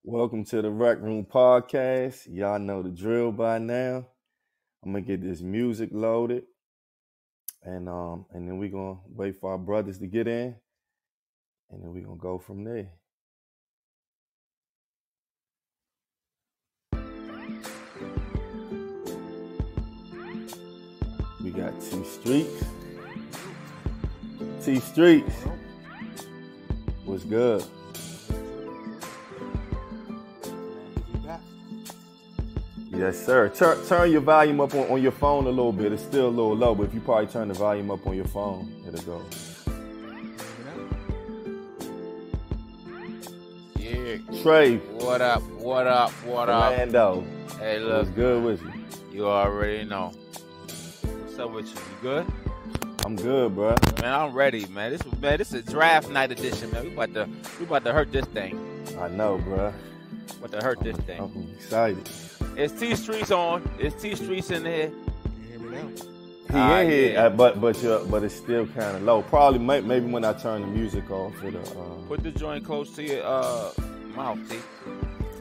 Welcome to the Rec Room Podcast. Y'all know the drill by now. I'm gonna get this music loaded, and then we're gonna wait for our brothers to get in, and then we're gonna go from there. We got T Streets. T Streets. What's good? Yes, sir. Turn your volume up on your phone a little bit. It's still a little low, but if you probably turn the volume up on your phone, it'll go. Yeah. Trey. What up? Orlando. Hey, look. What's good with you? You already know. What's up with you? You good? I'm good, bro. Man, I'm ready, man. This is a draft night edition, man. We about to hurt this thing. I know, bro. About to hurt this thing. I'm excited. It's T Streets on. It's T Streets in here. You hear me now? He in here, yeah. but it's still kind of low. Probably maybe when I turn the music off, it'll Put the joint close to your mouth, T.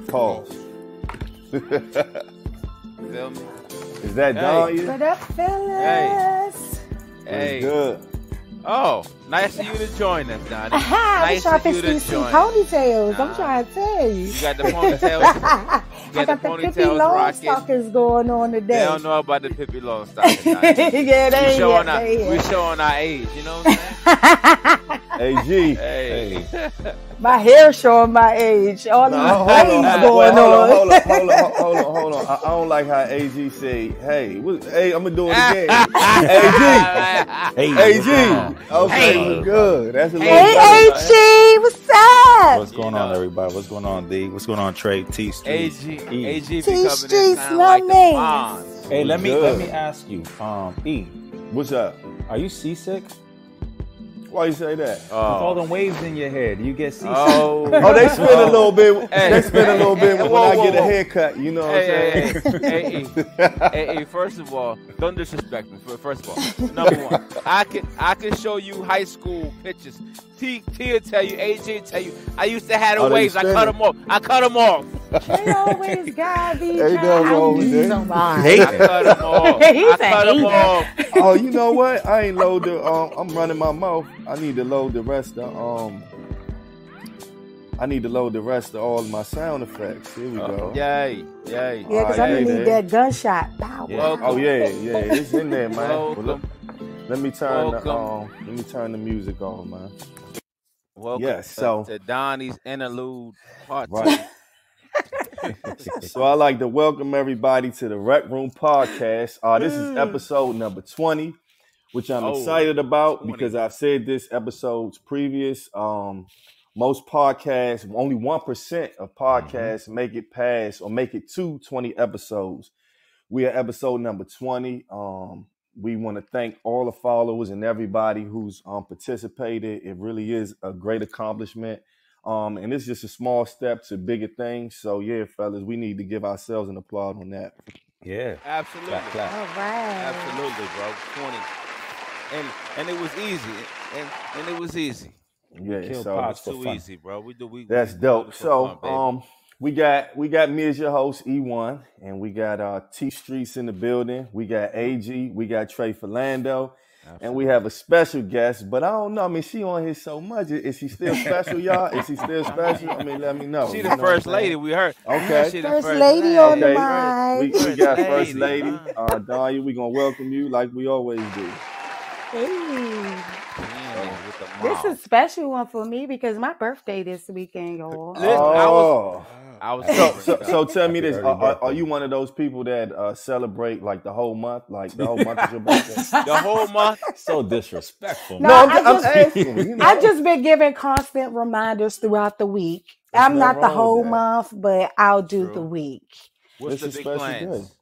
pause. Feel me? Is that Hey. Don? What up, fellas? Hey. Good. Oh, nice of you to join us, Donnie. Aha, Nice I'm of trying you to to see join. ponytails. I'm Nah. trying to tell you. You got the ponytails. I got the ponytails Pippi rocking. Longstockings going on They today. don't know about the Pippi Longstocking. Donnie. Yeah, they ain't we yet. showing our age, you know what I'm saying? AG. Hey. My hair showing my age. All these No, waves going on. Hold on. I don't like how AG say, hey, I'm gonna do it again. AG. AG. Okay, Hey. we're good. That's a little Hey, better. AG, what's up? What's going on, everybody? What's going on, D? What's going on, Trey? T Streets. AG E. be T coming in Streets, sound my like the man. Fonz. Hey, let Good. me ask you, E, What's up? are you seasick? Why you say that? With all Oh. them waves in your head, do you get seasick? Oh. Oh, they spin a little bit. Hey. They spin a little bit Hey, when whoa, I get a whoa. haircut. You know what I'm saying? Hey, first of all, don't disrespect me. First of all, number one, I can show you high school pictures. T will tell you, AJ will tell you. I used to have the Oh, they waves. I cut spinning. them off. I cut them off. They always gotta be Ain't nothing wrong with that. somebody. I cut them off. He I said cut them he- off. Oh, you know what? I ain't load the. I'm running my mouth. I need to load the rest of. I need to load the rest of all of my sound effects. Here we go. Yay. Yeah, because Oh, I'm yeah, gonna need yeah. that gunshot. Bow, Yeah. wow. Oh yeah, it's in there, man. Well, look, Welcome. let me turn Welcome. the music on, man. Welcome Yes, so- to Donnie's interlude part two. Right. So I'd like to welcome everybody to the Rec Room Podcast. This is episode number 20, which I'm Oh, excited about 20. because I've said this episodes previous. Most podcasts, only 1% of podcasts make it past or make it to 20 episodes. We are episode number 20. We want to thank all the followers and everybody who's participated. It really is a great accomplishment. And it's just a small step to bigger things. So yeah, fellas, we need to give ourselves an applause on that. Yeah. Absolutely. Clap, clap. All right. Absolutely, bro. 20. And it was easy. And it was easy. Yeah, Kill so pods for Too fun. easy, bro. We that's do dope. it for So fun, baby. we got me as your host, E1, and we got T Streets in the building. We got AG, we got Trey Philando, and we have a special guest, but I don't know. I mean, she on here so much. Is she still special, y'all? Is she still special? I mean, let me know. She You the know first what I'm saying? lady we heard. Okay. She the First lady on the Okay. mic. We got First First lady. Lady. Danya, we gonna welcome you like we always do. Hey. Yeah, with the This mom. is a special one for me because my birthday this weekend, y'all. Listen, I was So tell me this: Happy early are birthday. you one of those people that celebrate like the whole month? Like the whole month is your birthday? the whole month. So disrespectful. No, man. I just- asking. You know? I've just been giving constant reminders throughout the week. There's I'm nothing not the wrong whole with that. month, but I'll do True. the week. What's It's the a big special plans? day.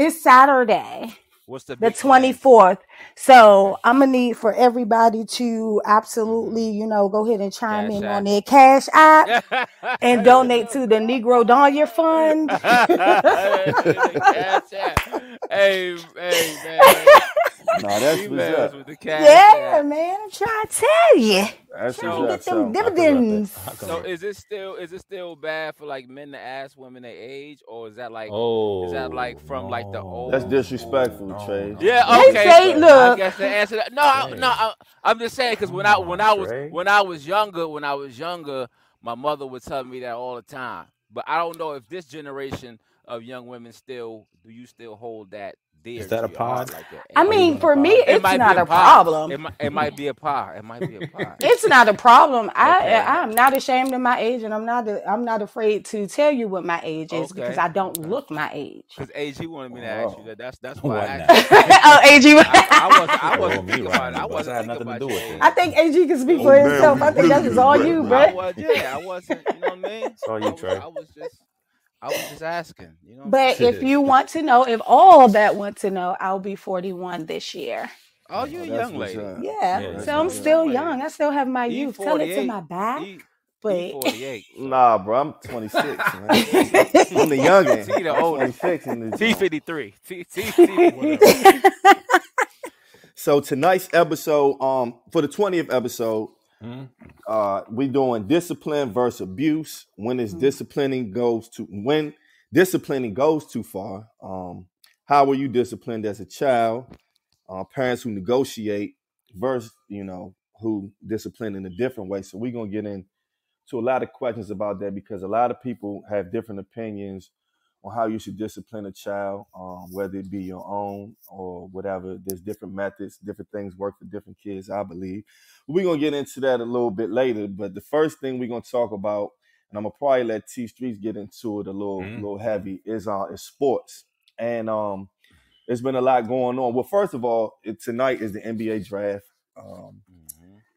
It's Saturday, What's the the big plans? 24th. So I'm gonna need for everybody to absolutely, go ahead and chime Cash in App. on their Cash App and donate to the Negro Danya Fund. Cash App. Hey, man. Nah, that's what's Females up. with the cash Yeah, app. man. I'm trying to tell you. That's Trying to what's get up. them So dividends. So is it still bad for like men to ask women their age, or is that like from like the old that's school? disrespectful, No, Trey. no. Yeah, They okay. say, I look, guess the answer that I'm just saying because when I was younger, my mother would tell me that all the time. But I don't know if this generation of young women do you still hold that dear Is that to a your heart pod? like that? I Are you mean, doing a for me, pod? It it's might be not a a pod. problem. It might be a pod. It might be a pod. It's not a problem. Okay. I'm not ashamed of my age, and I'm not afraid to tell you what my age is because Okay. I don't Okay. look my age. Because AG wanted me to ask you Oh. that. That's why I What asked. now? You. Oh, AG. I wasn't me thinking right about it. now, I but wasn't that had thinking nothing to about do with your it. age. I think AG can speak Oh, for man, himself. I we think that's really just all regret you, that. bruh. I wasn't. You know what I mean? It's all you, Trey. I was just asking. You know. But if you want to know, if all that want to know, I'll be 41 this year. Oh, you a That's young what's lady. up. Yeah. Yeah, So I'm yeah. still Young young. lady. I still have my He youth. Tell it to 48. my back. He But 48. So. Nah, bro, I'm 26, man. I'm the youngin. T the I'm oldest. 26 in this T joint. 53. T. So tonight's episode, for the 20th episode, we doing discipline versus abuse. When disciplining goes too far. How were you disciplined as a child? Parents who negotiate versus who discipline in a different way. So we're gonna get into a lot of questions about that because a lot of people have different opinions on how you should discipline a child, whether it be your own or whatever. There's different methods, different things work for different kids, I believe. We're going to get into that a little bit later, but the first thing we're going to talk about, and I'm going to probably let T Streets get into it a little heavy, is sports. And there's been a lot going on. Well, first of all, tonight is the NBA draft.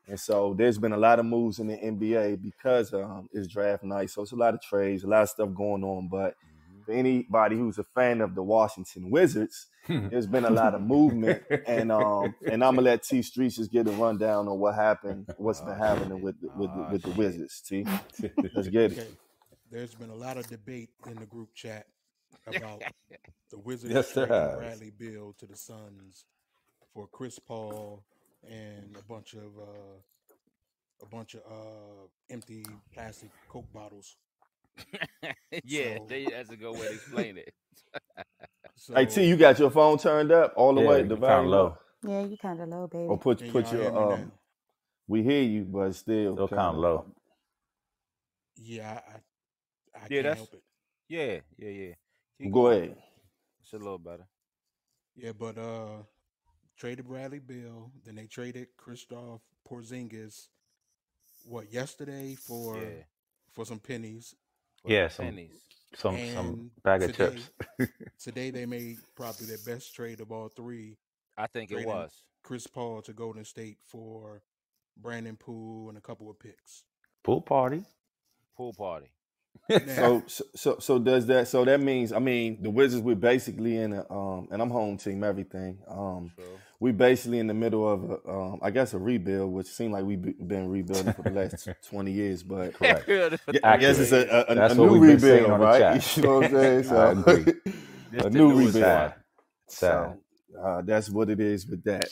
And so there's been a lot of moves in the NBA because it's draft night. So it's a lot of trades, a lot of stuff going on. But for anybody who's a fan of the Washington Wizards, there's been a lot of movement. And I'm gonna let T Streets just get a rundown on what's been happening with the Wizards. T, let's get it. Okay. There's been a lot of debate in the group chat about the Wizards Yes, there trading has. Bradley Beal to the Suns for Chris Paul and a bunch of empty plastic Coke bottles. Yeah, So- that's a good way to explain it. So, Hey T, you got your phone turned up all the way, the kind volume of low. up? yeah, you kind of low, baby. Or put can y'all hear me your now? we hear you, but still Still kind of low. Yeah, I Yeah, can't that's- help it. Yeah. Keep Go going. ahead. It's a little better. Yeah, but traded Bradley Beal, then they traded Kristaps Porzingis. What, yesterday for some pennies? Yeah, some Pennies. some bag of today, chips. Today they made probably their best trade of all three. I think it Trading was. Chris Paul to Golden State for Brandon Poole and a couple of picks. Pool party. Pool party. Now, So does that? So that means, I mean, the Wizards, we're basically in a and I'm home team everything. True. We basically in the middle of I guess a rebuild, which seems like we've been rebuilding for the last 20 years. But Correct. I guess it's a That's new what we've been saying rebuild, on the right? chat. You know what I'm saying? I So agree. This a the new newest rebuild. one. Sad. So that's what it is with that.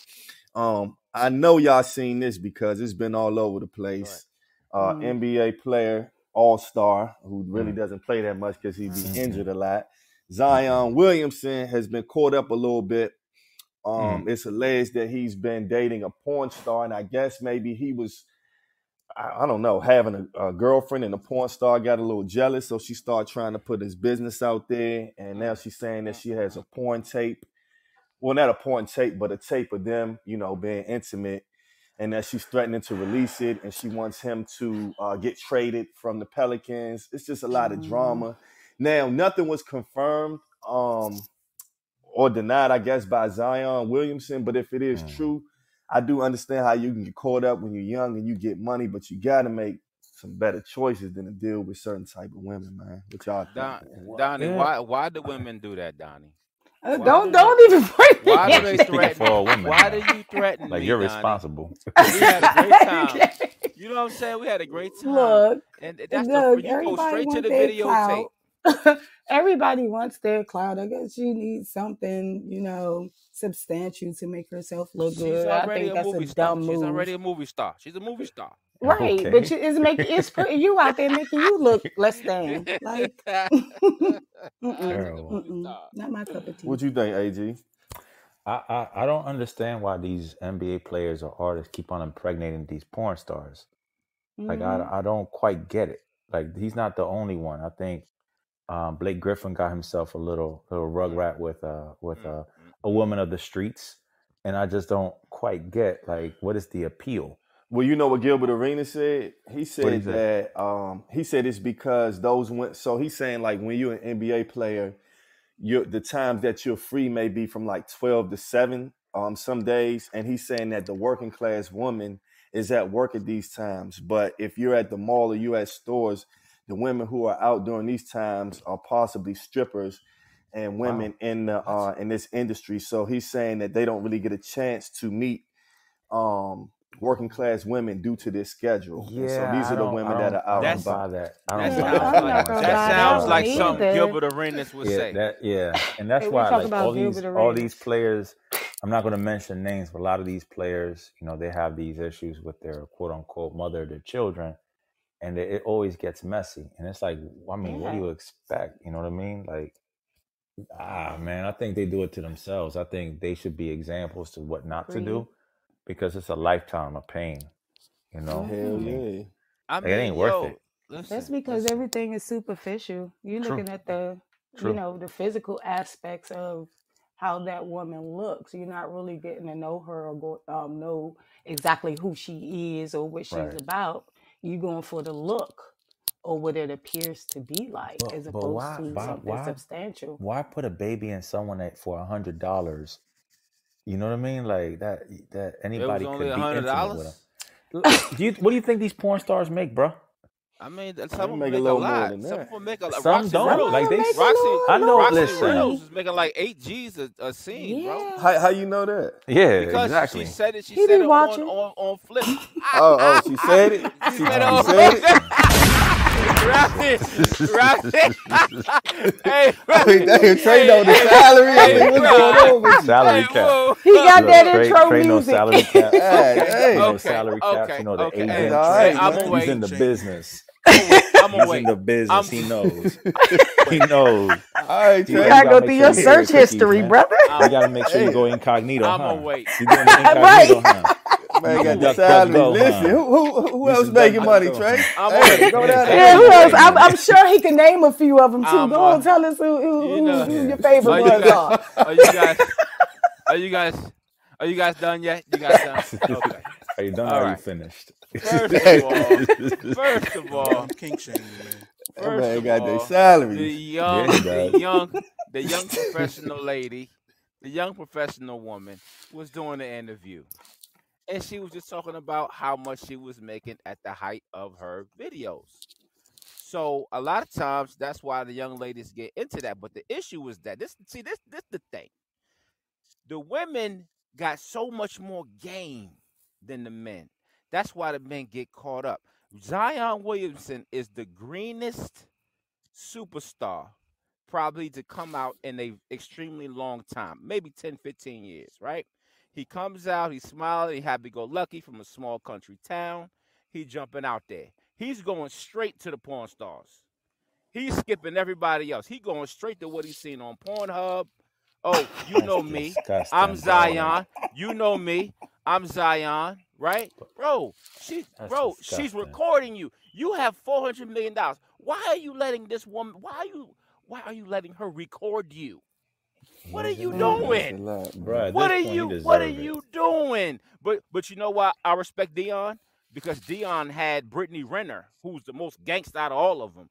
I know y'all seen this because it's been all over the place. NBA player, all-star, who really doesn't play that much because he be injured a lot. Zion Williamson has been caught up a little bit. It's alleged that he's been dating a porn star, and I guess maybe he was, I don't know, having a girlfriend, and the porn star got a little jealous, so she started trying to put his business out there, and now she's saying that she has a porn tape. Well, not a porn tape, but a tape of them, being intimate, and that she's threatening to release it, and she wants him to get traded from the Pelicans. It's just a lot of drama. Now, nothing was confirmed or denied, I guess, by Zion Williamson, but if it is true, I do understand how you can get caught up when you're young and you get money, but you got to make some better choices than to deal with certain type of women, man. What y'all think? Donnie, Yeah. why do women do that, Donnie? Don't even bring me. Why do they Speaking threaten? for a woman, Why do man. you threaten Like me, you're Donnie? responsible. We had a great time. You know what I'm saying? We had a great time. Look, And that's look, you go everybody straight to want the their videotape. clout. Everybody wants their clout. I guess she needs something, substantial to make herself look She's good. I already think a that's a movie star. dumb She's move. already a movie star. She's a movie star. Right, Okay. but it's putting you out there, making you look less than. Like, Terrible. not my cup of tea. What you think, AG? I don't understand why these NBA players or artists keep on impregnating these porn stars. Like I don't quite get it. Like he's not the only one. I think Blake Griffin got himself a little rugrat with a woman of the streets, and I just don't quite get like what is the appeal. Well, you know what Gilbert Arenas said? He said that he said it's because those went. So he's saying like when you're an NBA player, the times that you're free may be from like 12 to 7 some days, and he's saying that the working class woman is at work at these times. But if you're at the mall or you're at stores, the women who are out during these times are possibly strippers and women in this industry. So he's saying that they don't really get a chance to meet working class women due to this schedule. Yeah, and so these are the women that are out and about. That sounds like something Gilbert Arenas would say. And that's why like all these players, I'm not going to mention names, but a lot of these players, they have these issues with their quote unquote mother, their children, and it always gets messy. And it's like, what do you expect? You know what I mean? Like, man, I think they do it to themselves. I think they should be examples to what not to do, because it's a lifetime of pain. Hell yeah. I mean, it ain't worth it. That's because everything is superficial. You're looking at the, the physical aspects of how that woman looks. You're not really getting to know her or know exactly who she is or what she's about. You're going for the look or what it appears to be like, as opposed to something substantial. Why put a baby in someone for $100? You know what I mean? Like that anybody could be intimate with them. What do you think these porn stars make, bro? I mean, some of them make a lot. Some of them make a lot. Some don't. Like they, I know. Roxy Listen, Reynolds is making like 8 G's a scene, bro. How you know that? Yeah, because exactly. She said it. She said it on Flip. Oh, she said it. She said it. Hey, Trey know the salary. What's going on with salary cap? He got that intro Trey music. No salary cap. No salary cap. The agent. He's in the business. I'm He's in the business. He knows. He knows. All right, you gotta go through your search history, brother. You gotta make sure you go incognito. I'm gonna wait. You doing the incognito, huh? Man, got the salary. Listen, who else making money, Trey? Go down there. Who else? I'm sure he can name a few of them too. Go on, tell us who your favorite ones are. Are you guys done yet? You guys done? Okay. Are you done? Or are you finished? First of all, kink shaming, man. First got their salary. The young professional lady, the young professional woman was doing the interview. And she was just talking about how much she was making at the height of her videos. So a lot of times that's why the young ladies get into that. But the issue was that this the thing. The women got so much more game than the men. That's why the men get caught up. Zion Williamson is the greenest superstar probably to come out in a extremely long time, maybe 10, 15 years, right? He comes out, he's smiling, he happy-go-lucky from a small country town. He's jumping out there. He's going straight to the porn stars. He's skipping everybody else. He's going straight to what he's seen on Pornhub. Oh, you know me. I'm Zion. You know me. I'm Zion, right? Bro, she's recording you. You have $400 million. Why are you letting this woman, why are you letting her record you? What are you doing? What are you doing? But you know what? I respect Dion because Dion had Brittany Renner, who's the most gangsta out of all of them.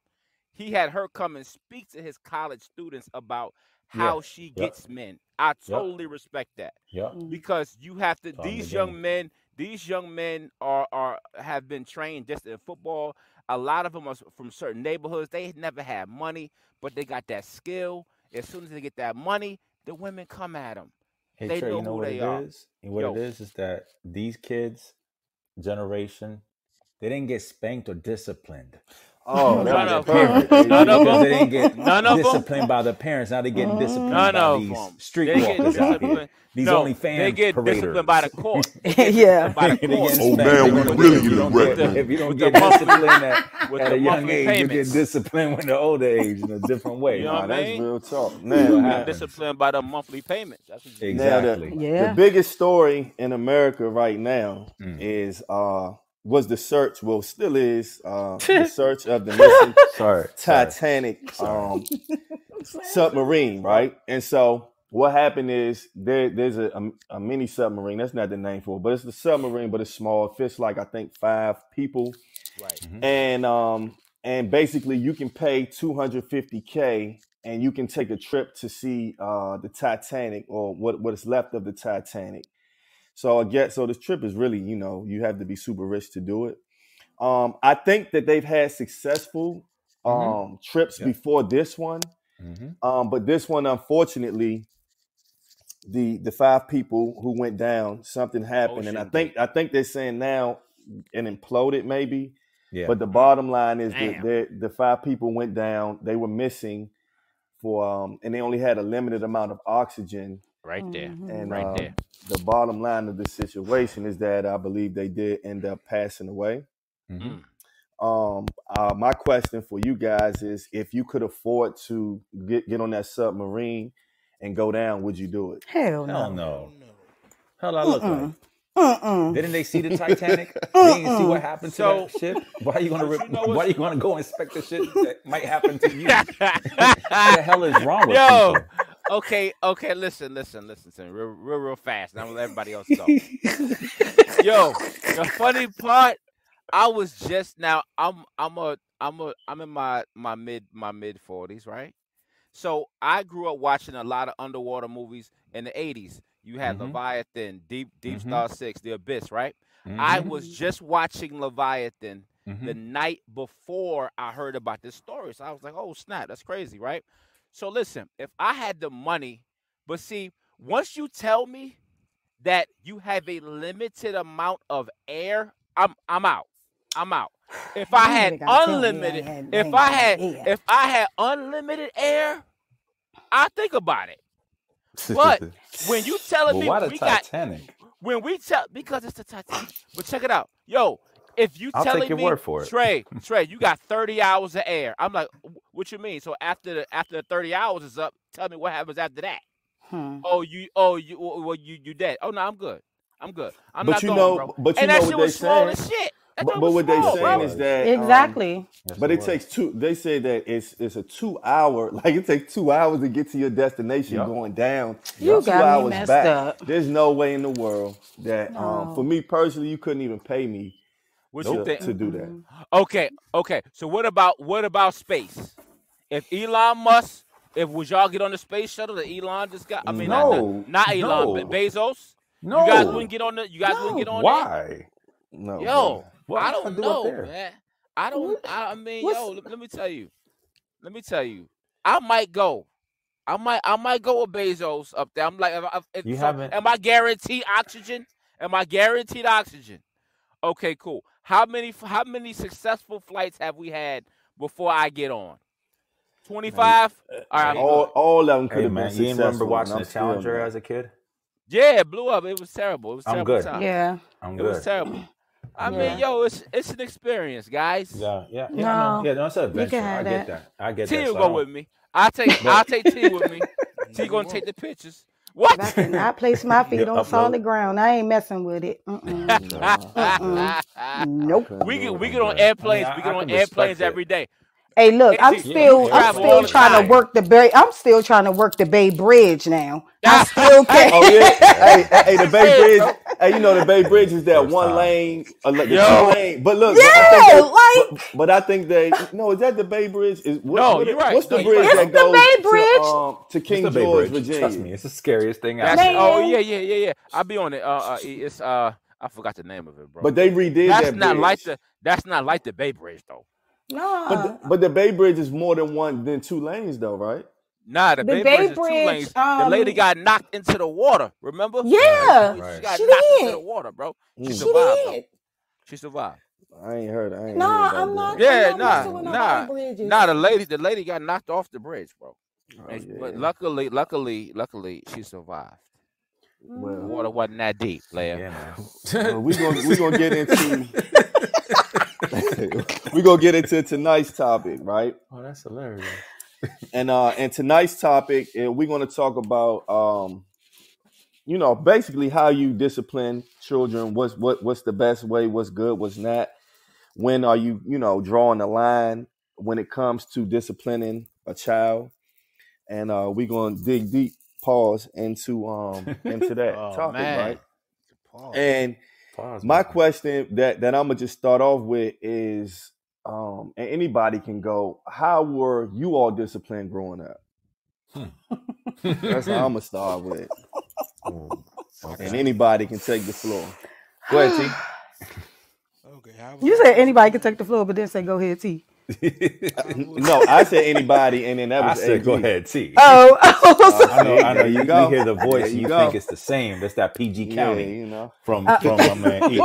He had her come and speak to his college students about how she gets men. I totally respect that. Because you have to. These young men have been trained just in football. A lot of them are from certain neighborhoods. They never had money, but they got that skill. As soon as they get that money, the women come at them. Hey, they Trey, know you know who what they it are. is? And what it is that these kids, generation, they didn't get spanked or disciplined. Oh, None of parents. them. None of Because them. they didn't get None of them. disciplined by the parents. Now they're getting disciplined None by of these them. They streetwalkers out here. disciplined. These No, OnlyFans they get paraders. disciplined by the court. Yeah. By the They court. get Oh, spanked. man, we really If you get don't wrecked, get, man. if you don't With get the monthly- disciplined with at the a young monthly age, you get payments. disciplined when the older age in a different way. You know Nah, what I that's mean? real talk. What Now, happens? Disciplined by the monthly payments. That's what you Exactly. the Yeah. biggest story in America right now Mm. is was the search, well, still is the search of the missing Sorry. Titanic submarine, right? And so what happened is there's a mini submarine. That's not the name for it, but it's the submarine, but it's small. It fits like I think 5 people, right. and basically you can pay $250K and you can take a trip to see the Titanic or what is left of the Titanic. So this trip is really, you have to be super rich to do it. I think that they've had successful trips before this one. Mm-hmm. But this one, unfortunately, the 5 people who went down, something happened. And I think they're saying now it imploded maybe. Yeah. But the bottom line is that the 5 people went down. They were missing and they only had a limited amount of oxygen. Right there. And Right there. the bottom line of the situation is that I believe they did end up passing away. Mm-hmm. My question for you guys is, if you could afford to get on that submarine and go down, would you do it? Hell no. Hell no. Hell, I look like. Mm-mm. Didn't they see the Titanic? They didn't see what happened to that ship. Why are you gonna go inspect the shit that might happen to you? What the hell is wrong with people? Okay, listen to me real fast. Now I'm gonna let everybody else go. Yo, the funny part, I was just now. I'm in my mid 40s, right? So I grew up watching a lot of underwater movies in the 80s. You had Leviathan, Deep Star 6, The Abyss, right? I was just watching Leviathan the night before I heard about this story. So I was like, oh, snap, that's crazy, right? So listen, if I had the money, but see, once you tell me that you have a limited amount of air, I'm out. I'm out. If I had unlimited, if I had unlimited air, I think about it. But when you telling me why the we Titanic? Because it's the Titanic. But check it out, yo. If you I'll telling take your me, word for it. Trey, you got 30 hours of air. I'm like, what you mean? So after the 30 hours is up, tell me what happens after that. You dead. Oh no, I'm good. I'm not going, bro. But and you know that what shit they was small saying. as shit. But what they saying is that exactly. But it takes 2. They say that it's a 2 hour. Like it takes 2 hours to get to your destination going down. You 2 got me hours messed back. up. There's no way in the world that for me personally, you couldn't even pay me to do that. Okay. So what about space? If Elon Musk, would y'all get on the space shuttle that Elon just got? I mean, not Elon, but Bezos. No. You guys wouldn't get on the. You guys wouldn't get on. Why? No. Yo, what I don't know, man. I mean, let me tell you. I might go. I might go with Bezos up there. I'm like, am I guaranteed oxygen? Okay, cool. How many successful flights have we had before I get on? 25. All right. All of them could have been You successful. remember watching the Challenger as a kid? Yeah, it blew up. It was terrible. It was I'm terrible good. time. Yeah. I'm It good. was terrible. I mean, yo, it's an experience, guys. Yeah. No, Yeah, no, it's an adventure. have I get that. that. I get T that. will go with me. I'll take T with me. T gonna take the pictures. What? I cannot place my feet on Upload. solid ground. I ain't messing with it. Nope. We get on airplanes. We get on airplanes every day. Hey, look, I'm you still travel all the trying time. to work the Bay. I'm still trying to work the Bay Bridge now. I still can't. Oh yeah, hey, the Bay Bridge. Hey, you know the Bay Bridge is that First one time. lane, like the Yo. 2 lane. But look, Yeah, I think they. No, is that the Bay Bridge? Is No, you're right. What's the No, you're bridge right. that goes It's the Bay Bridge. to King It's the Bay George, Bridge. Virginia? Trust me, it's the scariest thing That's, out. oh yeah. I'll be on it. It's I forgot the name of it, bro. But they redid that's that not bridge. that's not like the Bay Bridge though. No. But the Bay Bridge is more than 2 lanes though, right? Nah, the Bay Bridge is 2 lanes. The lady got knocked into the water. Remember? Yeah. Right. She got She knocked did. into the water, bro. She She survived. did. Though. She survived. I ain't heard. I ain't No, heard I'm not. Yeah, I'm not messing with nobody bridges. The lady got knocked off the bridge, bro. Oh, yeah. But luckily, she survived. Well, the water wasn't that deep, player. Yeah, man. well, we gonna get into we gonna get into tonight's topic, right? Oh, that's hilarious. And tonight's topic, we're gonna talk about basically how you discipline children. What's the best way? What's good? What's not? When are you drawing the line when it comes to disciplining a child? And we're gonna dig deep, into that topic, man. right? And my question that I'm gonna just start off with is, and anybody can go, how were you all disciplined growing up? That's what I'm gonna start with. Okay. And anybody can take the floor. Go ahead, T. Okay. You said anybody can take the floor, but then say go ahead, T. No, I said anybody, and then that was I said go ahead, T. Oh, I know. You hear the voice, you think it's the same. That's that PG County, from my man E.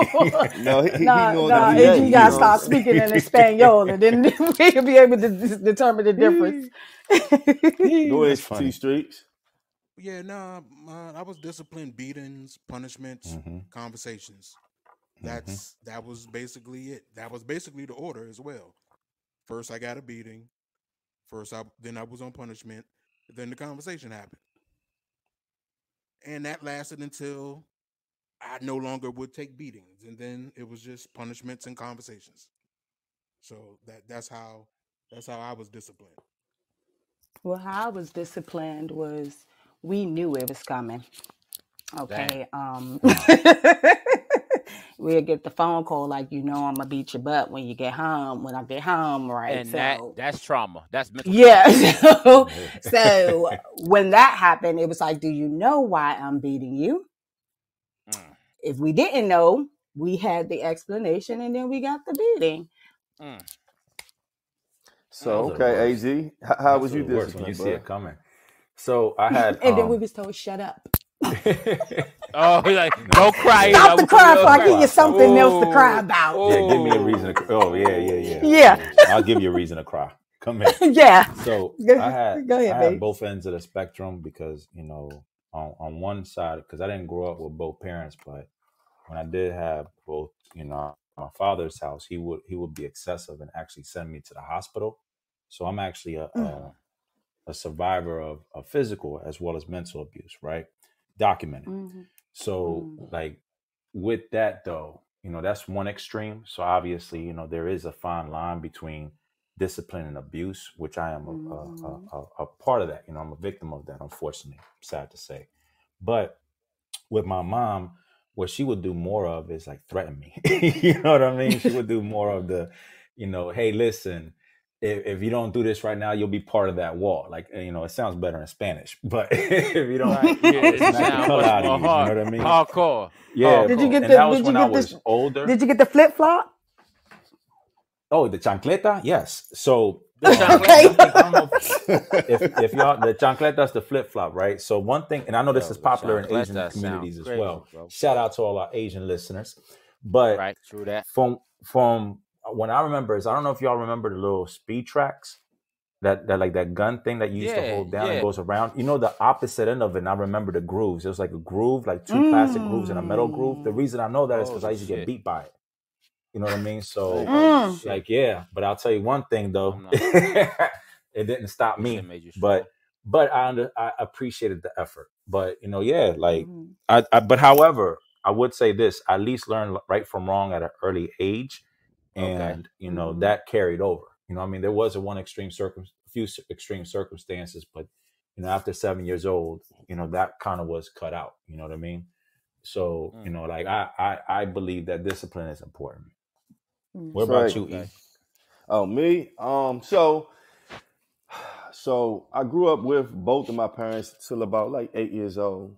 No, AG got to start speaking in Espanol, and then we'll be able to determine the difference. Go ahead, T Streets. Yeah, I was disciplined, beatings, punishments, conversations. That was basically it. That was basically the order as well. First, I got a beating. Then I was on punishment. Then the conversation happened, and that lasted until I no longer would take beatings, and then it was just punishments and conversations. So that's how I was disciplined. Well, how I was disciplined was we knew it was coming. Okay. We'll get the phone call like, I'm gonna beat your butt when you get home. When I get home, right? And that's trauma. That's mental. Yeah. So when that happened, it was like, do you know why I'm beating you? If we didn't know, we had the explanation, and then we got the beating. So okay, AZ, how was you disciplined? When you see it coming. So I had, and then we was told, shut up. Don't cry. Stop the cry before I give you something else to cry about. Yeah, give me a reason to cry. Oh, yeah. Yeah. I'll give you a reason to cry. Come here. Yeah. So Go I ahead, had both ends of the spectrum because, on one side, because I didn't grow up with both parents, but when I did have both, my father's house, he would be excessive and actually send me to the hospital. So I'm actually a survivor of physical as well as mental abuse, right? Documented. So like with that though, that's one extreme. So obviously, there is a fine line between discipline and abuse, which I am a part of that. I'm a victim of that, unfortunately, sad to say. But with my mom, what she would do more of is like threaten me. You know what I mean? She would do more of the, hey, listen, if you don't do this right now, you'll be part of that wall. Like, it sounds better in Spanish, but if you don't, it sounds hell out of you. You know what I mean? Hardcore. Yeah. Did you get that was when I was older. Did you get the flip flop? Oh, the chancleta? Yes. So Okay. I don't know if y'all, the chancleta is the flip flop, right? So one thing, and I know this is popular in Asian communities as well. Bro. Shout out to all our Asian listeners. But right, true that. From when I remember is, I don't know if y'all remember the little speed tracks that like that gun thing that you used to hold down and goes around. The opposite end of it, and I remember the grooves. It was like a groove, like two plastic grooves and a metal groove. The reason I know that is because I used to get beat by it. You know what I mean? So but I'll tell you one thing though, it didn't stop me. But I appreciated the effort. But but however, I would say this: I at least learned right from wrong at an early age, and that carried over. I mean, there was few extreme circumstances, but after 7 years old, that kind of was cut out. You know what I mean? So I believe that discipline is important. What about you, E? Oh, me? So I grew up with both of my parents till about like 8 years old.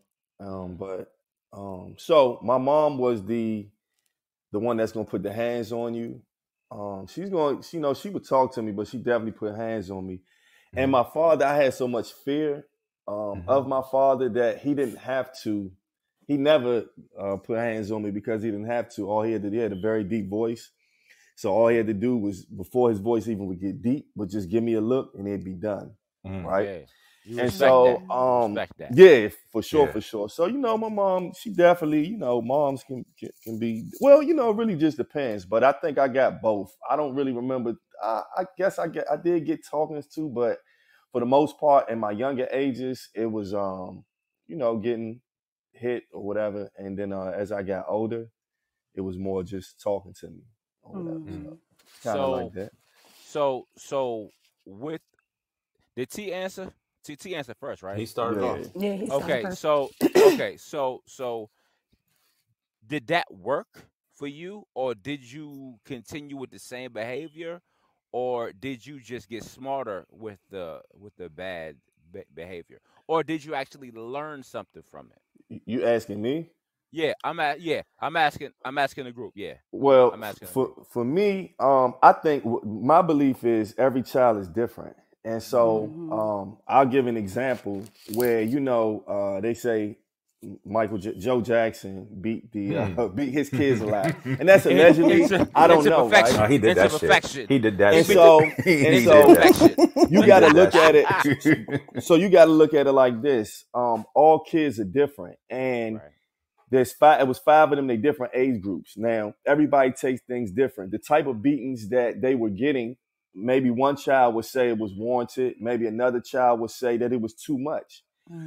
So my mom was the one that's gonna put the hands on you. She's going, she would talk to me, but she definitely put hands on me. Mm-hmm. And my father, I had so much fear of my father that he didn't have to. He never put hands on me because he didn't have to. All he had a very deep voice. So all he had to do was, before his voice even would get deep, would just give me a look and it'd be done. Right. Yeah. You And respect so, that. Respect that. yeah, for sure. So, my mom, she definitely, moms can be, well, it really just depends. But I think I got both. I don't really remember. I guess I did get talkings too, but for the most part, in my younger ages, it was, getting hit or whatever. And then as I got older, it was more just talking to me or whatever. Kind of like that. So with, did T answer? T answered first, right? He started off. Yeah, he started first. So did that work for you, or did you continue with the same behavior, or did you just get smarter with the bad behavior, or did you actually learn something from it? You asking me? Yeah, I'm asking the group. Yeah. Well, for me, I think my belief is every child is different. And so I'll give an example where, they say Joe Jackson beat his kids a lot. And that's allegedly, I don't know, right? No, he did that shit. He did that and shit. So you got to look at it. So you got to look at it like this. All kids are different. And it was 5 of them, they different age groups. Now, everybody takes things different. The type of beatings that they were getting, maybe one child would say it was warranted. Maybe another child would say that it was too much.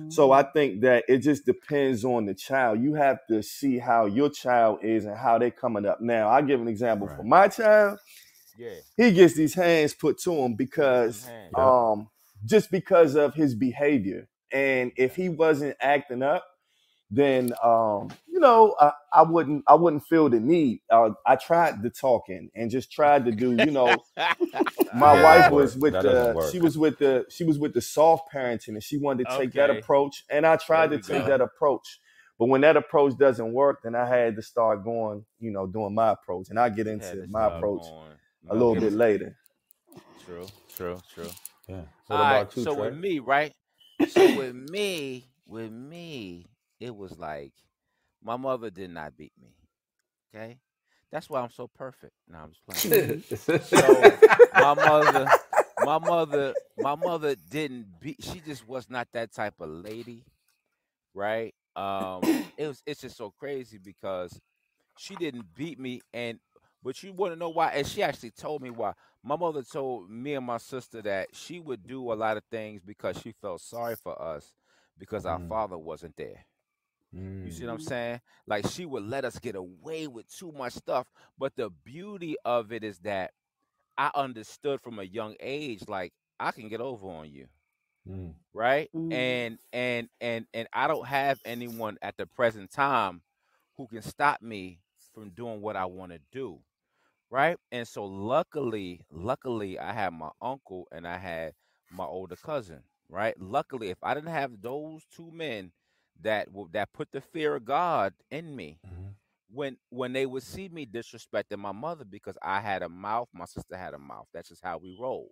So I think that it just depends on the child. You have to see how your child is and how they're coming up. Now, I'll give an example. For my child, he gets these hands put to him because just because of his behavior. And if he wasn't acting up, then I wouldn't feel the need. I tried the talking and just tried to do, my wife was with she was with the soft parenting, and she wanted to take that approach, and I tried to take that approach. But when that approach doesn't work, then I had to start going, doing my approach, and I get into my approach a little bit later. True. Yeah. What about you, so Trey? With me, right? So with me, it was like my mother did not beat me. Okay, that's why I'm so perfect. No, I'm just playing. So my mother didn't beat. She just was not that type of lady, right? It's just so crazy because she didn't beat me, but you want to know why? And she actually told me why. My mother told me and my sister that she would do a lot of things because she felt sorry for us because our father wasn't there. You see what I'm saying? Like, she would let us get away with too much stuff. But the beauty of it is that I understood from a young age, like, I can get over on you. Right? And I don't have anyone at the present time who can stop me from doing what I want to do. Right? And so luckily I had my uncle and I had my older cousin. Right? Luckily, if I didn't have those two men that put the fear of God in me, when they would see me disrespecting my mother because I had a mouth, my sister had a mouth. That's just how we rolled.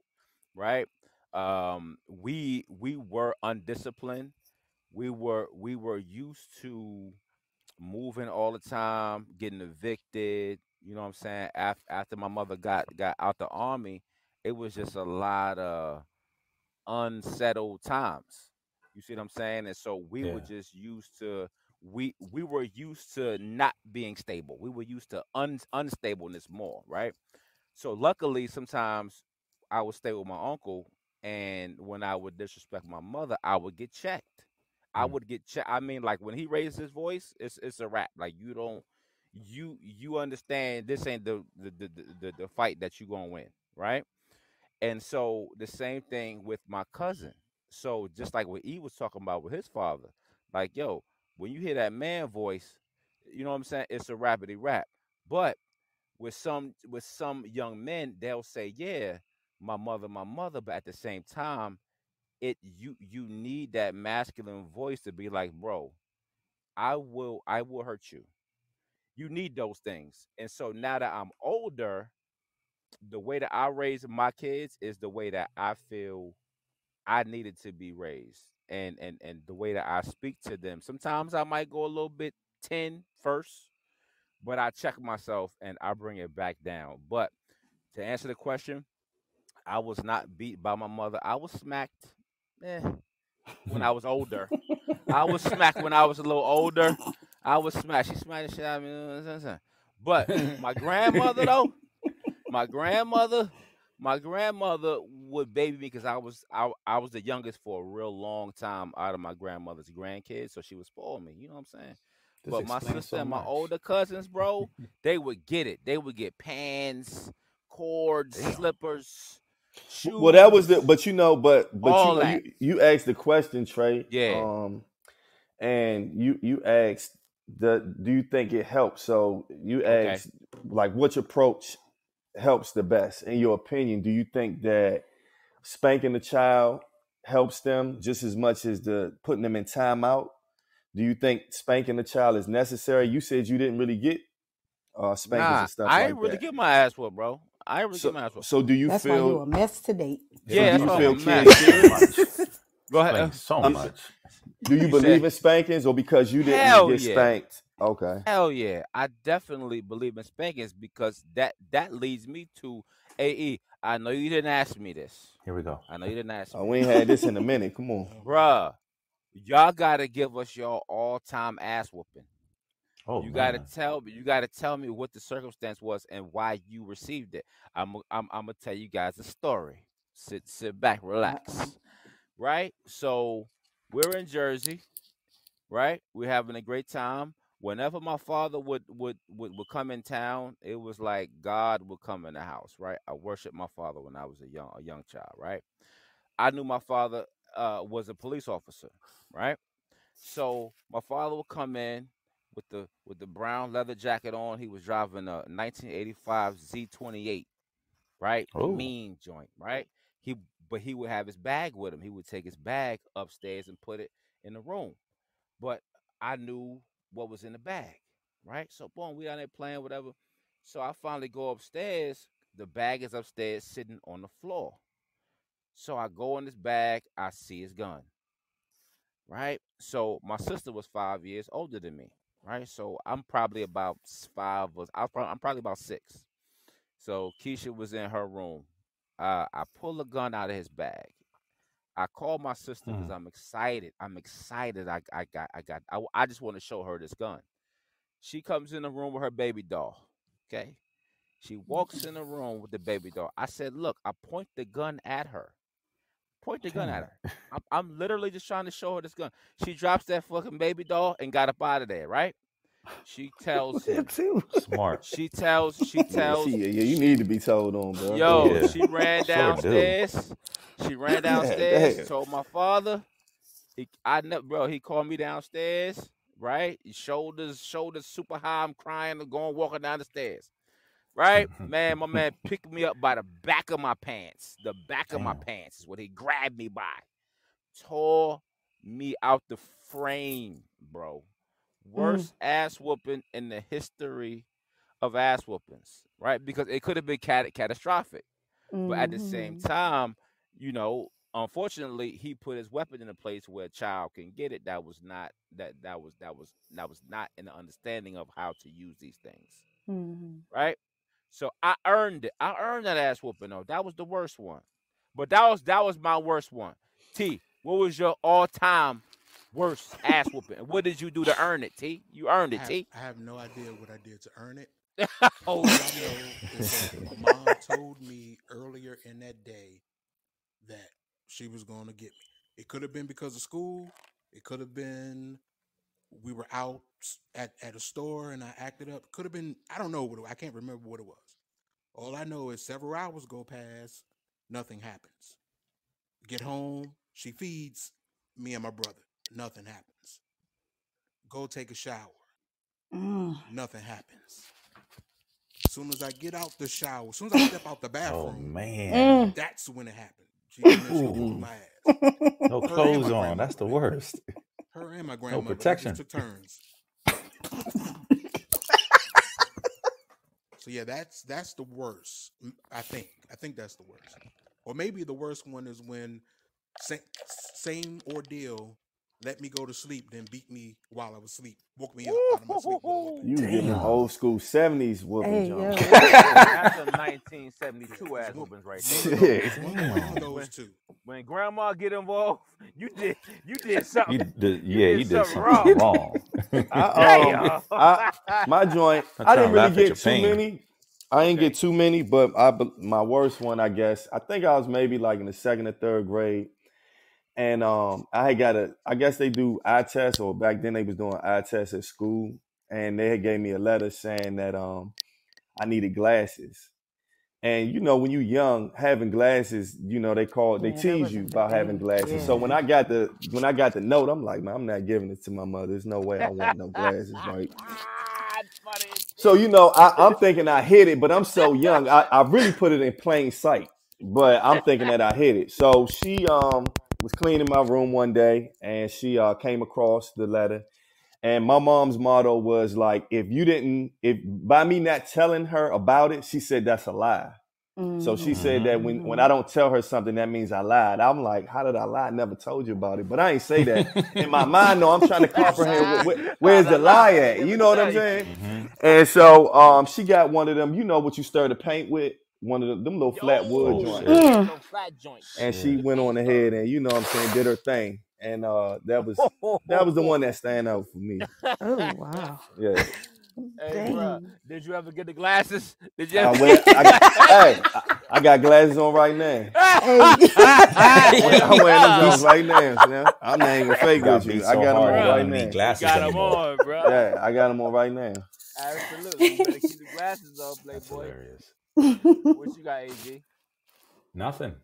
Right? We were undisciplined. We were used to moving all the time, getting evicted. You know what I'm saying? After my mother got out the army, it was just a lot of unsettled times. You see what I'm saying? And so we were just used to we were used to not being stable. We were used to unstableness more, right? So luckily, sometimes I would stay with my uncle, and when I would disrespect my mother, I would get checked. I would get checked. I mean, like, when he raised his voice, it's a wrap. Like, you understand this ain't the fight that you gonna win, right? And so the same thing with my cousin. So just like what E was talking about with his father, like, yo, when you hear that man voice, you know what I'm saying? It's a rapidy rap. But with some young men, they'll say, yeah, my mother, but at the same time, you need that masculine voice to be like, bro, I will hurt you. You need those things. And so now that I'm older, the way that I raise my kids is the way that I feel I needed to be raised. And the way that I speak to them. Sometimes I might go a little bit 10 first, but I check myself and I bring it back down. But To answer the question, I was not beat by my mother. I was smacked when I was older. I was smacked when I was a little older. I was smacked. She smacked the shit out of me. But my grandmother, though, my grandmother would baby me because I was the youngest for a real long time out of my grandmother's grandkids, so she would spoil me. You know what I'm saying? But my sister and my older cousins, bro, they would get it. They would get pans, cords, slippers, shoes. Well, that was but you know, you asked the question, Trey. Yeah. And you asked do you think it helps? So you asked like which approach helps the best in your opinion. Do you think that spanking the child helps them just as much as putting them in timeout? Do you think spanking the child is necessary? You said you didn't really get spankings and stuff like that. I ain't really get my ass whooped, bro. I ain't really get my ass whooped. So do you that's feel? That's why you a mess to date. Yeah, so do you feel kids? Go ahead. So much. Do you believe in spankings, or because you didn't get spanked? Okay. Hell yeah, I definitely believe in spankings because that leads me to AE. I know you didn't ask me this. Here we go. I know you didn't ask me. We ain't had this in a minute. Come on, bruh. Y'all gotta give us your all-time ass whooping. Oh, you gotta tell me what the circumstance was and why you received it. I'm gonna tell you guys a story. Sit back, relax. Right? So we're in Jersey, right? We're having a great time. Whenever my father would come in town, it was like God would come in the house, right? I worshiped my father when I was a young child, right? I knew my father was a police officer, right? So my father would come in with the brown leather jacket on. He was driving a 1985 Z28, right? Mean joint, right? But he would have his bag with him. He would take his bag upstairs and put it in the room. But I knew what was in the bag, right? So boom, we out there playing, whatever. So I finally go upstairs. The bag is upstairs sitting on the floor. So I go in his bag, I see his gun, right? So my sister was 5 years older than me, right? So I'm probably about 5, I'm probably about 6. So Keisha was in her room. I pull a gun out of his bag. I call my sister because I'm excited. I just want to show her this gun. She comes in the room with her baby doll. Okay. She walks in the room with the baby doll. I said, look, I point the gun at her. Point the gun at her. I'm literally just trying to show her this gun. She drops that fucking baby doll and got up out of there, right? She tells him. Smart. She tells. You need to be told on, bro. Yo, she ran downstairs. She ran downstairs. Told my father. He called me downstairs. Right, shoulders super high. I'm crying, walking down the stairs. Right, man. My man picked me up by the back of my pants. The back of my pants is what he grabbed me by. Tore me out the frame, bro. Worst ass whooping in the history of ass whoopings, right? Because it could have been catastrophic, but at the same time, unfortunately, he put his weapon in a place where a child can get it. That was not in the understanding of how to use these things, right? So I earned it. I earned that ass whooping though. That was the worst one, but that was my worst one. T, what was your all-time worst ass whooping? What did you do to earn it, T? You earned it, T. I have no idea what I did to earn it. All I know is that Mom told me earlier in that day that she was going to get me. It could have been because of school. It could have been we were out at a store and I acted up. Could have been, I don't know I can't remember what it was. All I know is several hours go past, nothing happens. Get home, she feeds me and my brother. Nothing happens. Go take a shower. Nothing happens. As soon as I get out the shower, as soon as I step out the bathroom, that's when it happened. She whooped my ass. No clothes on. That's the worst. Her and my grandmother. No protection. Took turns. So yeah, that's the worst. I think that's the worst. Or maybe the worst one is when same ordeal let me go to sleep, then beat me while I was asleep. Woke me up out of my sleep. You getting old school 70s whooping, John. That's a 1972 ass whoopings right there. One of those two. When grandma get involved, you did something. You did something wrong. My joint, I didn't really get too many. I didn't get too many, but my worst one, I guess, I think I was maybe like in the 2nd or 3rd grade. And I guess they do eye tests, or back then they was doing eye tests at school. And they had gave me a letter saying that I needed glasses. And, you know, when you're young, having glasses, you know, they tease you about having glasses. Yeah. So when I got the note, I'm like, man, I'm not giving it to my mother. There's no way I want no glasses, right? So, you know, I'm thinking I hid it, but I'm so young. I really put it in plain sight, but I'm thinking that I hid it. So she was cleaning my room one day, and she came across the letter. And my mom's motto was like, if by me not telling her about it, she said that's a lie. Mm-hmm. So she said that when I don't tell her something, that means I lied. I'm like, how did I lie? I never told you about it. But I ain't say that. In my mind, though, I'm trying to comprehend where's the lie at? You know what I'm saying? Mm-hmm. And so she got one of them, you know what you stir the paint with? One of them little flat wood joints. And she went on ahead and, you know what I'm saying, did her thing. And that was the one that stand out for me. Oh, wow. Yeah. Hey, bro, did you ever get the glasses? Did you? I got glasses on right now. I'm wearing them joints right now. I'm not even fake with you. I got them on right now. Got them on, bro. Yeah, I got them on right now. Absolutely. You better keep the glasses on, Playboy. What you got, AG? Nothing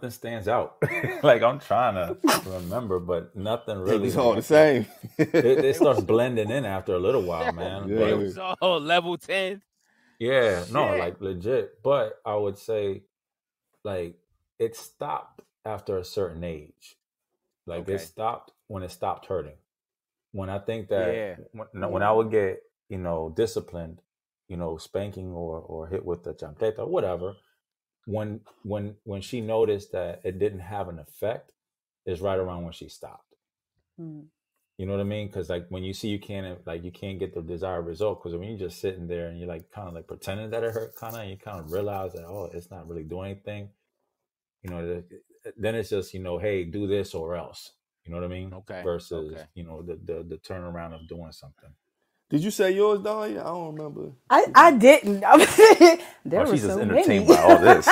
stands out. Like, I'm trying to remember, but nothing really. It's all the same. It starts blending in after a little while, man. Yeah. It was all level 10. Yeah, no, like legit. But I would say, like, it stopped after a certain age. Like, it stopped when it stopped hurting. When I think that when I would get, you know, disciplined, you know, spanking or hit with the chancleta or whatever. When she noticed that it didn't have an effect, is right around when she stopped. You know what I mean? Because like when you see you can't get the desired result, because when you're just sitting there and you're like kind of like pretending that it hurt, and you kind of realize that it's not really doing anything. You know, then it's just, you know, hey, do this or else. You know what I mean? Okay. Versus you know the turnaround of doing something. Did you say yours, Dahlia? I don't remember. I didn't. She's just entertained by all this.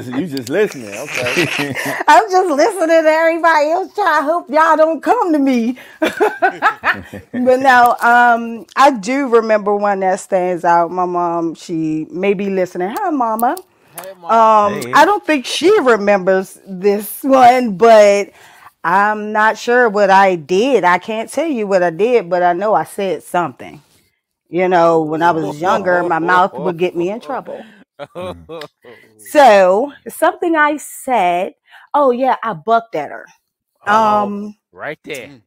you just listening, okay? I'm just listening to everybody else. I hope y'all don't come to me. But no, I do remember one that stands out. My mom, she may be listening. Hi, Mama. Hey, Mom. I don't think she remembers this one, but I'm not sure what I did. I can't tell you what I did, but I know I said something. You know, when I was younger, my mouth would get me in trouble. So, something I said, I bucked at her. Right there.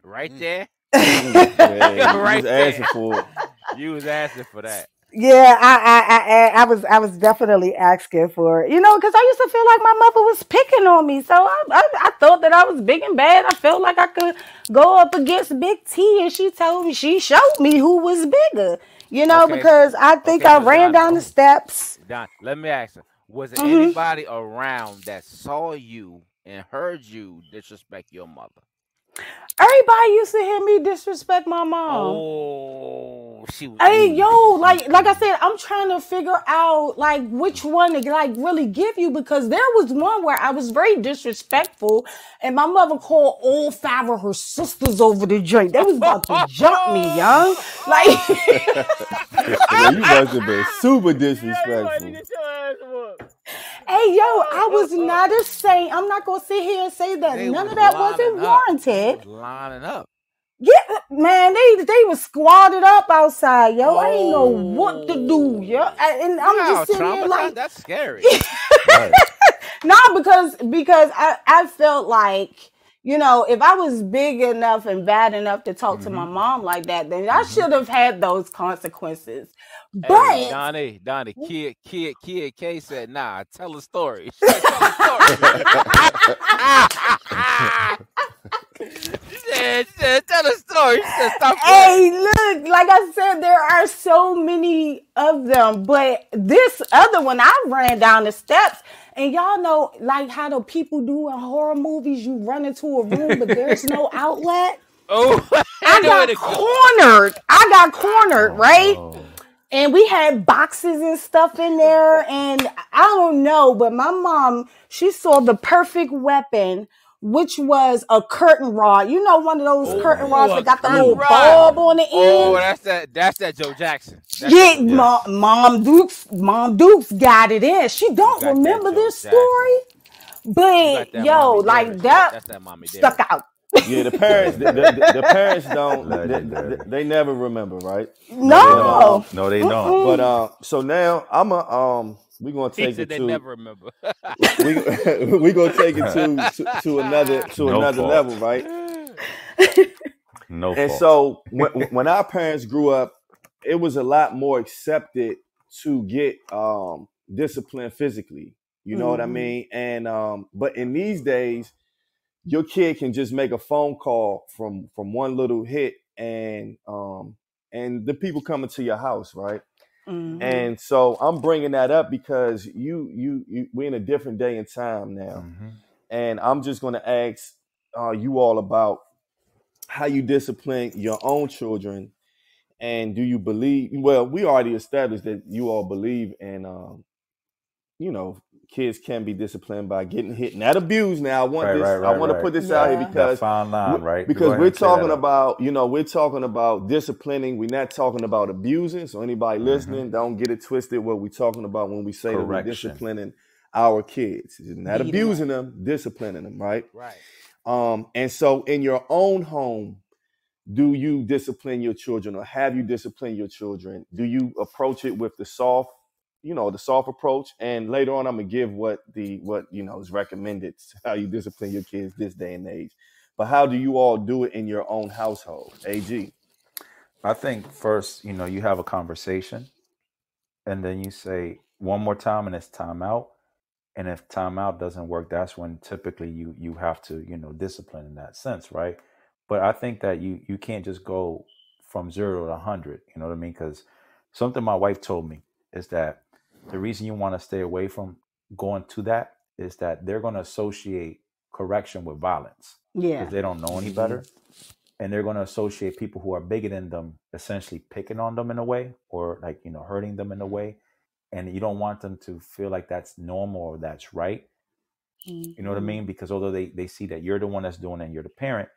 You was asking for that. Yeah, I was definitely asking for it, you know, because I used to feel like my mother was picking on me. So I thought that I was big and bad. I felt like I could go up against Big T, and she showed me who was bigger, you know, because I think I ran down the steps. Don, let me ask you, was there anybody around that saw you and heard you disrespect your mother? Everybody used to hear me disrespect my mom. Oh, she was. Hey, yo, like I said, I'm trying to figure out like which one to like really give you, because there was one where I was very disrespectful, and my mother called all 5 of her sisters over the joint. They was about to jump me, young. Like, you must have been super disrespectful. Hey, yo, I was not a saint. I'm not going to sit here and say that. None of that wasn't warranted. Lining up. Yeah, man, they was squatted up outside, yo. I didn't know what to do, yo. And I'm just sitting here like... That's scary. No, because I felt like, you know, if I was big enough and bad enough to talk to my mom like that, then I should have had those consequences. But hey, Donnie, Kid K said, "Nah, tell a story." She said, tell a story. Hey, look, like I said, there are so many of them. But this other one, I ran down the steps. And y'all know, like how the people do in horror movies, you run into a room, but there's no outlet. Oh, I got cornered, right? And we had boxes and stuff in there. And I don't know, but my mom, she saw the perfect weapon, which was a curtain rod. You know, one of those curtain rods that got the little bulb on the end. Oh, that's that Joe Jackson. Mom Dukes got it in. She don't remember this story, but yo, like that stuck out. Yeah, the parents, the parents don't. They never remember, right? No, they don't. But so now we're gonna take it they to. Never remember. We're gonna take it to another level, right? No. And so when our parents grew up, it was a lot more accepted to get disciplined physically. You know what I mean? And but in these days, your kid can just make a phone call from one little hit, and the people coming to your house, right? Mm-hmm. And so I'm bringing that up because we're in a different day and time now, and I'm just going to ask you all about how you discipline your own children, and do you believe? Well, we already established that you all believe in, kids can be disciplined by getting hit, not abused. Now, I want to put this out here because fine line, right? Because we're talking about disciplining. We're not talking about abusing. So anybody listening, don't get it twisted. What we're talking about when we say that we're disciplining our kids, it's not abusing them, disciplining them, right? Right. And so in your own home, do you discipline your children, or have you disciplined your children? Do you approach it with the soft approach? And later on, I'm gonna give what is recommended, how you discipline your kids this day and age. But how do you all do it in your own household? AG. I think first, you have a conversation, and then you say one more time, and it's time out. And if time out doesn't work, that's when typically you have to, discipline in that sense, right? But I think that you can't just go from 0 to 100. You know what I mean? Because something my wife told me is that the reason you want to stay away from going to that is that they're going to associate correction with violence. Yeah. Because they don't know any better. And they're going to associate people who are bigger than them essentially picking on them in a way, or like, hurting them in a way. And you don't want them to feel like that's normal or that's right. You know what I mean? Because although they see that you're the one that's doing it and you're the parent,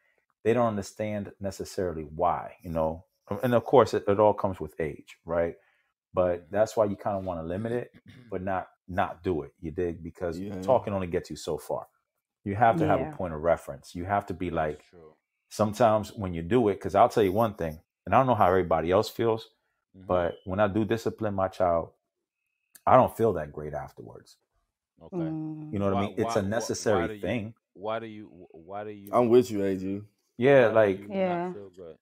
they don't understand necessarily why, And of course, it all comes with age, right? But that's why you kind of want to limit it, but not do it. You dig? Because talking only gets you so far. You have to have a point of reference. You have to be like, sometimes when you do it, because I'll tell you one thing, and I don't know how everybody else feels, but when I do discipline my child, I don't feel that great afterwards. Okay. You know what I mean? It's a necessary thing. Why do you? I'm with you, AG. Yeah, not feel good?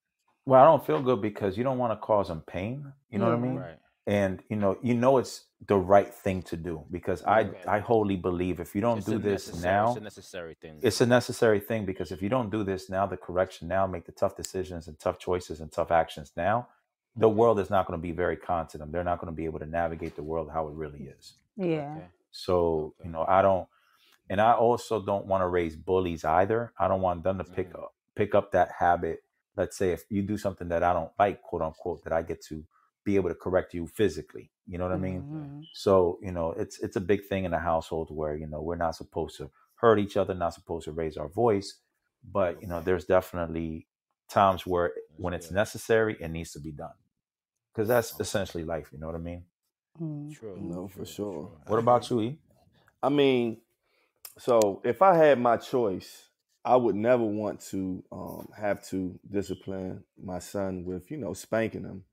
Well, I don't feel good because you don't want to cause them pain. You know what I mean? Right. And it's the right thing to do, because I wholly believe if you don't do this now, it's a necessary thing. It's a necessary thing, because if you don't do this now, the correction now, make the tough decisions and tough choices and tough actions now, the world is not going to be very kind to them. They're not going to be able to navigate the world how it really is. Yeah. Okay. So, I also don't want to raise bullies either. I don't want them to pick up that habit. Let's say if you do something that I don't like, quote unquote, that I get to be able to correct you physically. You know what I mean? So, it's a big thing in a household where, we're not supposed to hurt each other, not supposed to raise our voice. But, there's definitely times where when it's necessary, it needs to be done. Because that's essentially life. You know what I mean? True. No, for sure. What about you, E? I mean, so if I had my choice, I would never want to have to discipline my son with, spanking him.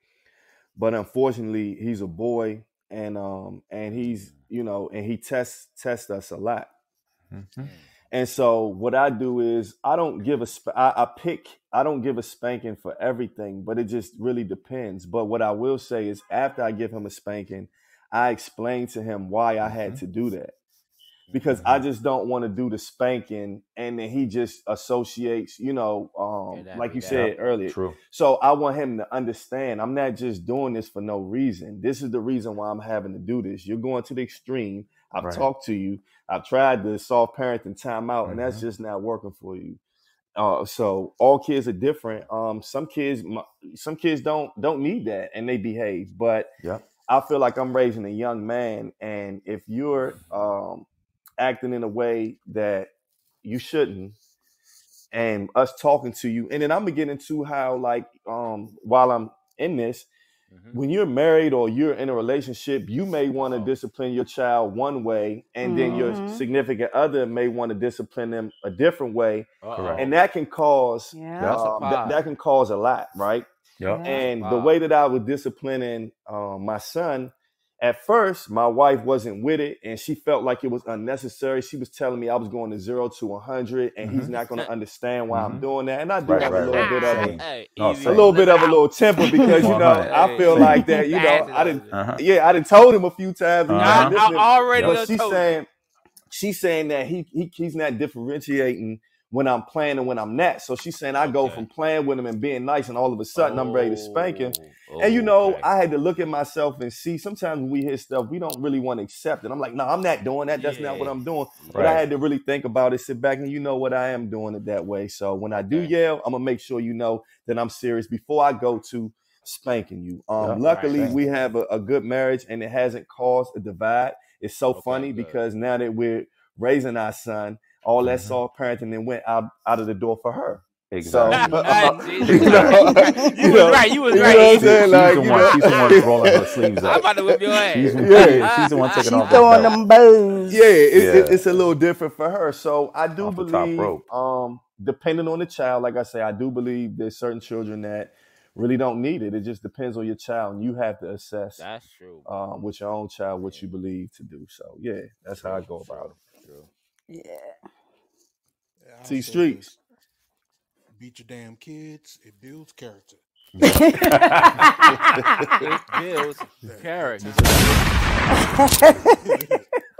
But unfortunately, he's a boy, and he's, and he tests us a lot. And so what I do is I don't give I don't give a spanking for everything, but it just really depends. But what I will say is after I give him a spanking, I explain to him why I had to do that. because I just don't want to do the spanking, and then he just associates, like you said earlier. True. So I want him to understand I'm not just doing this for no reason. This is the reason why I'm having to do this. You're going to the extreme. I've talked to you. I've tried the soft parenting timeout, and that's just not working for you. So all kids are different. Some kids don't need that, and they behave. But I feel like I'm raising a young man, and if you're acting in a way that you shouldn't, and us talking to you, and then I'm gonna get into how, like, while I'm in this, when you're married or you're in a relationship, you may want to discipline your child one way, and then your significant other may want to discipline them a different way, and that can cause that can cause a lot, right? And the way that I was disciplining my son, at first, my wife wasn't with it, and she felt like it was unnecessary. She was telling me I was going to 0 to 100, and he's not going to understand why I'm doing that. And I do have a little bit of a little temper, because I feel like that. I didn't told him a few times. But she's saying that he's not differentiating when I'm playing and when I'm not. So she's saying I go from playing with him and being nice, and all of a sudden I'm ready to spank him. And I had to look at myself and see, sometimes when we hear stuff, we don't really want to accept it. I'm like, no, I'm not doing that. That's not what I'm doing. But I had to really think about it, sit back, and what I am doing it that way. So when I do yell, I'm gonna make sure that I'm serious before I go to spanking you. Luckily, we have a good marriage, and it hasn't caused a divide. It's so funny because now that we're raising our son, all that soft parenting then went out of the door for her. Exactly. So, you was right. You was right. She's the one rolling her sleeves up. I'm about to whip your ass. She's the one taking off. Throwing them bows. It's a little different for her. So I do believe, depending on the child, like I say, I do believe there's certain children that really don't need it. It just depends on your child, and you have to assess. That's true. With your own child, what you believe to do. So that's how I go about it. True. See, streets. Beat your damn kids. It builds character. It builds character.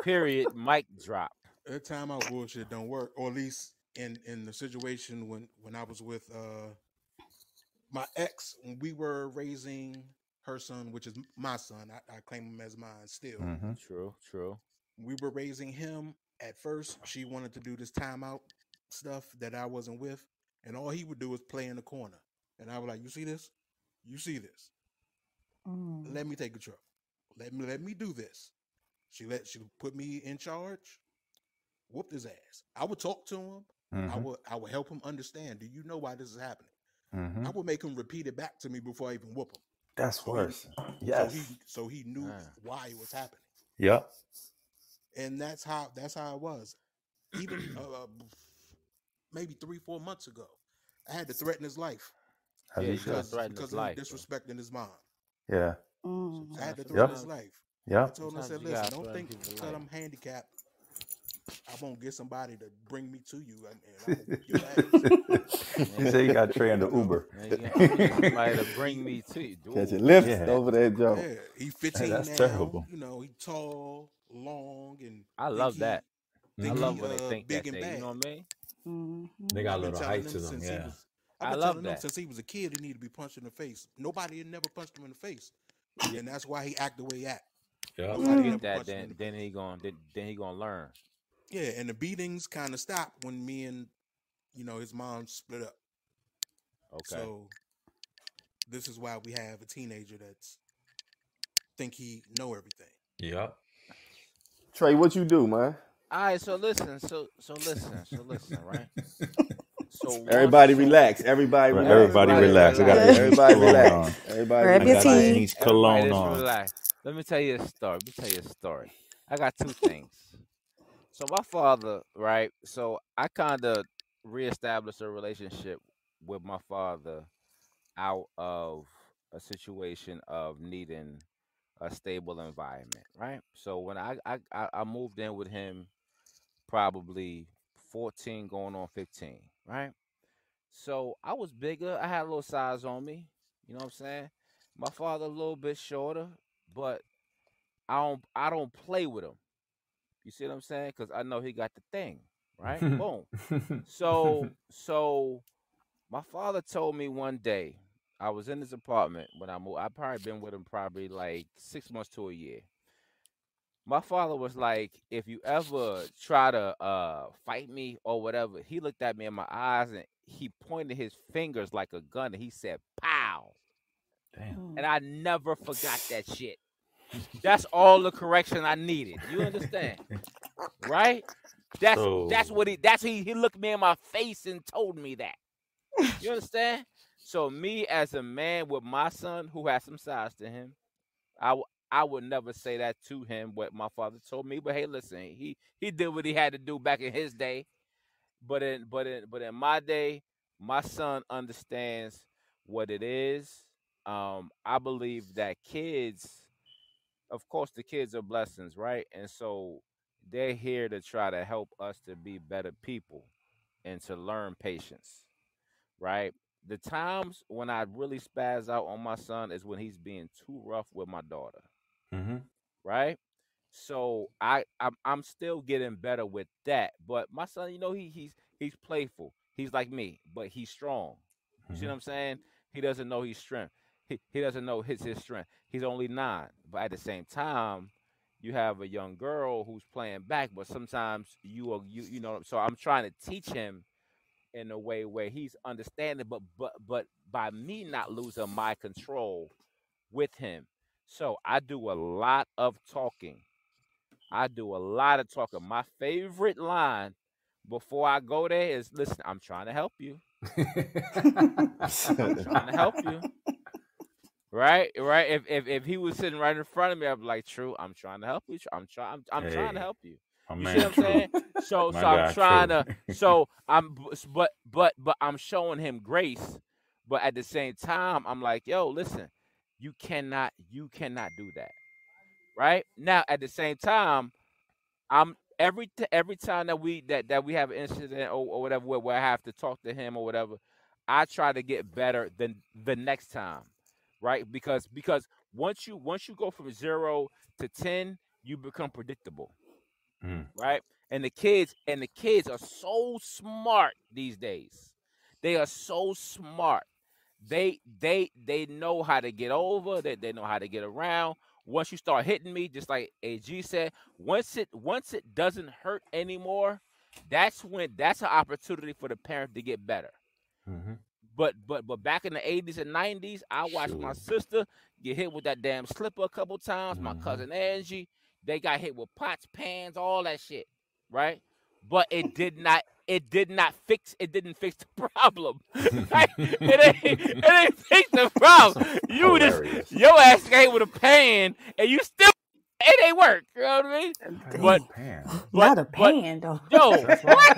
Period. Mic drop. That time out bullshit don't work, or at least in the situation when I was with my ex, when we were raising her son, which is my son. I claim him as mine still. True. We were raising him. At first, she wanted to do this timeout stuff that I wasn't with, and all he would do was play in the corner. And I was like, "You see this? You see this? Let me take control. Let me do this." She put me in charge. Whooped his ass. I would talk to him. I would help him understand. Do you know why this is happening? I would make him repeat it back to me before I even whoop him. That's worse. Yes. So he knew why it was happening. Yep. And that's how it was. Even maybe 3-4 months ago, I had to threaten his life. Because of disrespecting his mom. Yeah. I had to threaten his life. Yeah. I told him, I said, listen, don't think because I'm handicapped, I won't get somebody to bring me to you. And I won't your ass. He said you got Trey in the Uber. Somebody to bring me to you. Catching lifts over that joke. Yeah, he's 15 that's now. Terrible. He's tall, long, and I love that. I love when they think big that and bad. You know what I mean? They got a little height to them. Yeah. I've been telling him since he was a kid he needed to be punched in the face. Nobody had never punched him in the face, and that's why he act the way he act. Yeah. Get that, then he gonna learn. Yeah, and the beatings kind of stopped when me and his mom split up. Okay. So this is why we have a teenager that's think he know everything. Yep. Trey, what you do, man? All right, so listen, right? So everybody relax. Everybody relax. Everybody relax. Everybody relax. Everybody relax. Needs cologne on. Relax. Let me tell you a story. I got two things. So my father, right? So I kind of reestablished a relationship with my father out of a situation of needing a stable environment, right? So when I moved in with him, probably 14 going on 15, right? So I was bigger. I had a little size on me. You know what I'm saying? My father a little bit shorter, but I don't play with him. You see what I'm saying? Because I know he got the thing, right? Boom. So my father told me one day, I was in his apartment when I moved. I probably been with him probably like 6 months to a year. My father was like, if you ever try to fight me or whatever, he looked at me in my eyes and he pointed his fingers like a gun and he said, "Pow." Damn. And I never forgot that shit. That's all the correction I needed. You understand? Right? That's what he looked me in my face and told me that. You understand? So me as a man with my son who has some size to him, I would never say that to him what my father told me. But hey, listen, he did what he had to do back in his day. But in my day, my son understands what it is. I believe that kids, of course, the kids are blessings, right? And so they're here to try to help us to be better people and to learn patience, right? The times when I really spaz out on my son is when he's being too rough with my daughter, right? So I'm still getting better with that. But my son, he's playful. He's like me, but he's strong. You see what I'm saying? He doesn't know his strength. He doesn't know his strength. He's only 9. But at the same time, you have a young girl who's playing back, but sometimes you know, so I'm trying to teach him in a way where he's understanding, but by me not losing my control with him. So I do a lot of talking. My favorite line before I go there is, "Listen, I'm trying to help you." I'm trying to help you. Right. If he was sitting right in front of me, I'd be like, "True, I'm trying to help you. I'm trying to help you." You see what I'm saying? So I'm trying to. So but I'm showing him grace. But at the same time, I'm like, "Yo, listen, you cannot do that." Right now, at the same time, I'm every time that we have an incident or whatever where I have to talk to him or whatever, I try to get better than the next time, right? Because once you go from 0 to 10, you become predictable, right? And the kids are so smart these days. They are so smart. They know how to get over. They know how to get around. Once you start hitting me, just like AG said, once it doesn't hurt anymore, that's an opportunity for the parent to get better. But back in the 80s and 90s, I watched my sister get hit with that damn slipper a couple times. My cousin Angie, they got hit with pots, pans, all that shit, right? But it didn't fix the problem. Right? It ain't fix the problem. Your ass got hit with a pan and you still it ain't work. You know what I mean? Not a pan though. Yo, what?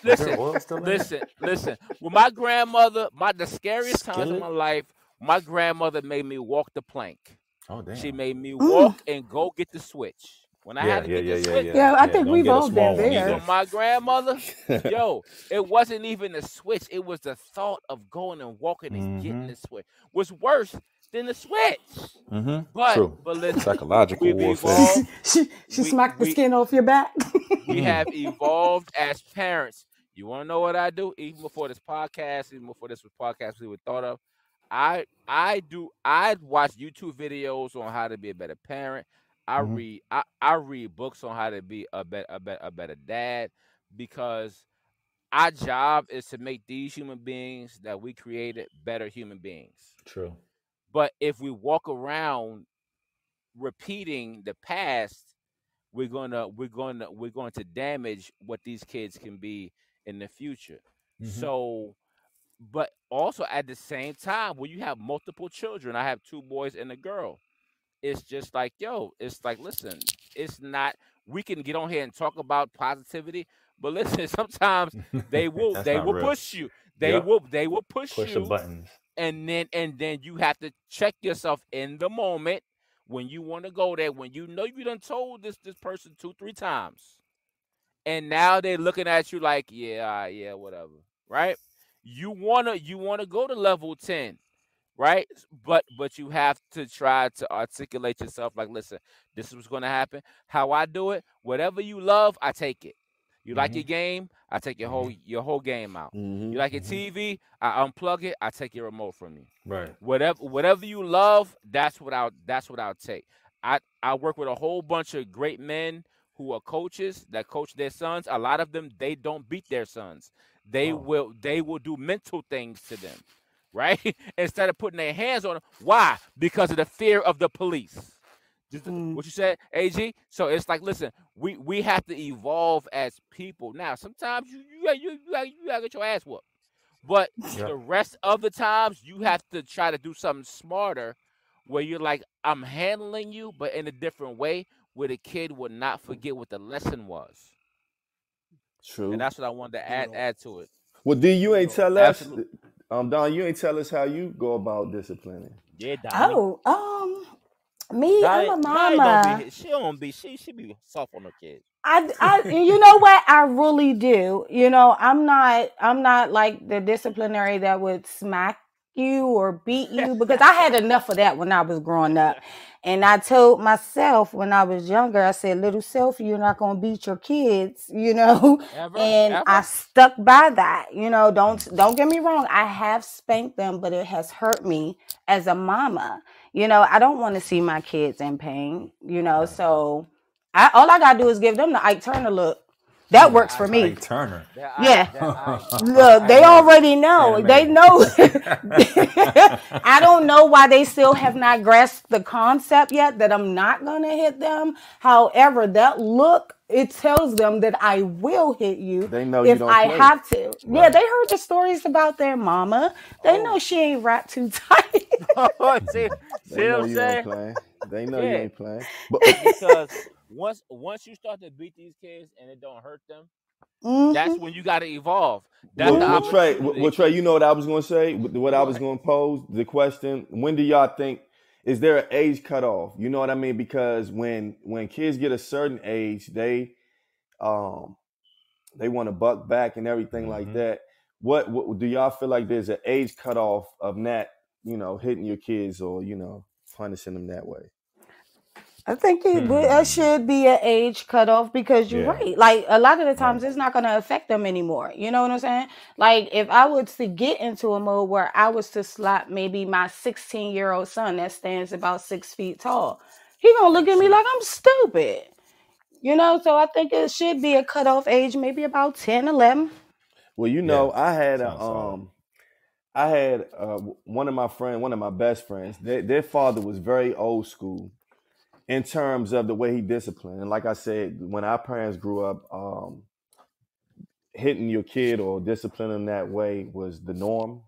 Listen. With my grandmother, the scariest times of my life, my grandmother made me walk the plank. Oh damn. She made me walk and go get the switch. When I had to get the switch. Yeah, I think we've all been there. So my grandmother, it wasn't even a switch. It was the thought of going and walking and getting the switch was worse than the switch. But listen, psychological warfare. She smacked the skin off your back. We have evolved as parents. You want to know what I do? Even before this podcast, we were thought of. I watch YouTube videos on how to be a better parent. I read books on how to be a better dad, because our job is to make these human beings that we created better human beings. True. But if we walk around repeating the past, we're going to damage what these kids can be in the future. So, but also at the same time, when you have multiple children, I have 2 boys and a girl. It's just like, listen, it's not, we can get on here and talk about positivity, but listen, sometimes they will push you. They will push you. The buttons. And then you have to check yourself in the moment when you want to go there, when you know you done told this person 2-3 times. And now they're looking at you like, yeah, whatever. Right? You wanna go to level 10. right? But you have to try to articulate yourself like, listen, this is what's going to happen. How I do it, whatever you love, I take it. You like your game, I take your whole game out. You like your TV, I unplug it, I take your remote from you. Right. Whatever you love, that's what I'll take. I work with a whole bunch of great men who are coaches that coach their sons. A lot of them, they don't beat their sons. They will do mental things to them, right? Instead of putting their hands on them. Why? Because of the fear of the police. What you said, AG? So it's like, listen, we have to evolve as people. Now, sometimes you gotta get your ass whooped. But the rest of the times, you have to try to do something smarter where you're like, I'm handling you, but in a different way where the kid would not forget what the lesson was. True. And that's what I wanted to add to it. Well, D, you ain't tell us. Don, you ain't tell us how you go about disciplining. Yeah, Don. Me, I'm a mama. She be soft on her kids. I you know what? I really do. You know, I'm not like the disciplinary that would smack you or beat you, because I had enough of that when I was growing up. And I told myself when I was younger, I said, little self, you're not going to beat your kids, you know, ever. I stuck by that. You know, don't get me wrong. I have spanked them, but it has hurt me as a mama. You know, I don't want to see my kids in pain, you know, so all I got to do is give them the Ike Turner look. That works for me. Ike Turner. Yeah. Look, they already know. They know. I don't know why they still have not grasped the concept yet that I'm not going to hit them. However, that look, it tells them that I will hit you they know if you don't I play. have to. Right. Yeah, they heard the stories about their mama. They know she ain't wrapped too tight. See what I'm saying? They know you ain't playing. But because once you start to beat these kids and it don't hurt them, that's when you got to evolve. That's Trey, you know what I was going to say? What I was going to pose, the question, when do y'all think, is there an age cutoff? You know what I mean? Because when kids get a certain age, they want to buck back and everything like that. What do y'all feel like there's an age cutoff of not, you know, hitting your kids or, you know, punishing them that way? I think it should be an age cutoff, because you're right. Like, a lot of the times it's not going to affect them anymore. You know what I'm saying? Like, if I was to get into a mode where I was to slap maybe my 16-year-old son that stands about 6 feet tall, he going to look at me like I'm stupid. You know, so I think it should be a cutoff age, maybe about 10, 11. Well, you know, I had one of my best friends, their father was very old school in terms of the way he disciplined. And like I said, when our parents grew up, hitting your kid or disciplining that way was the norm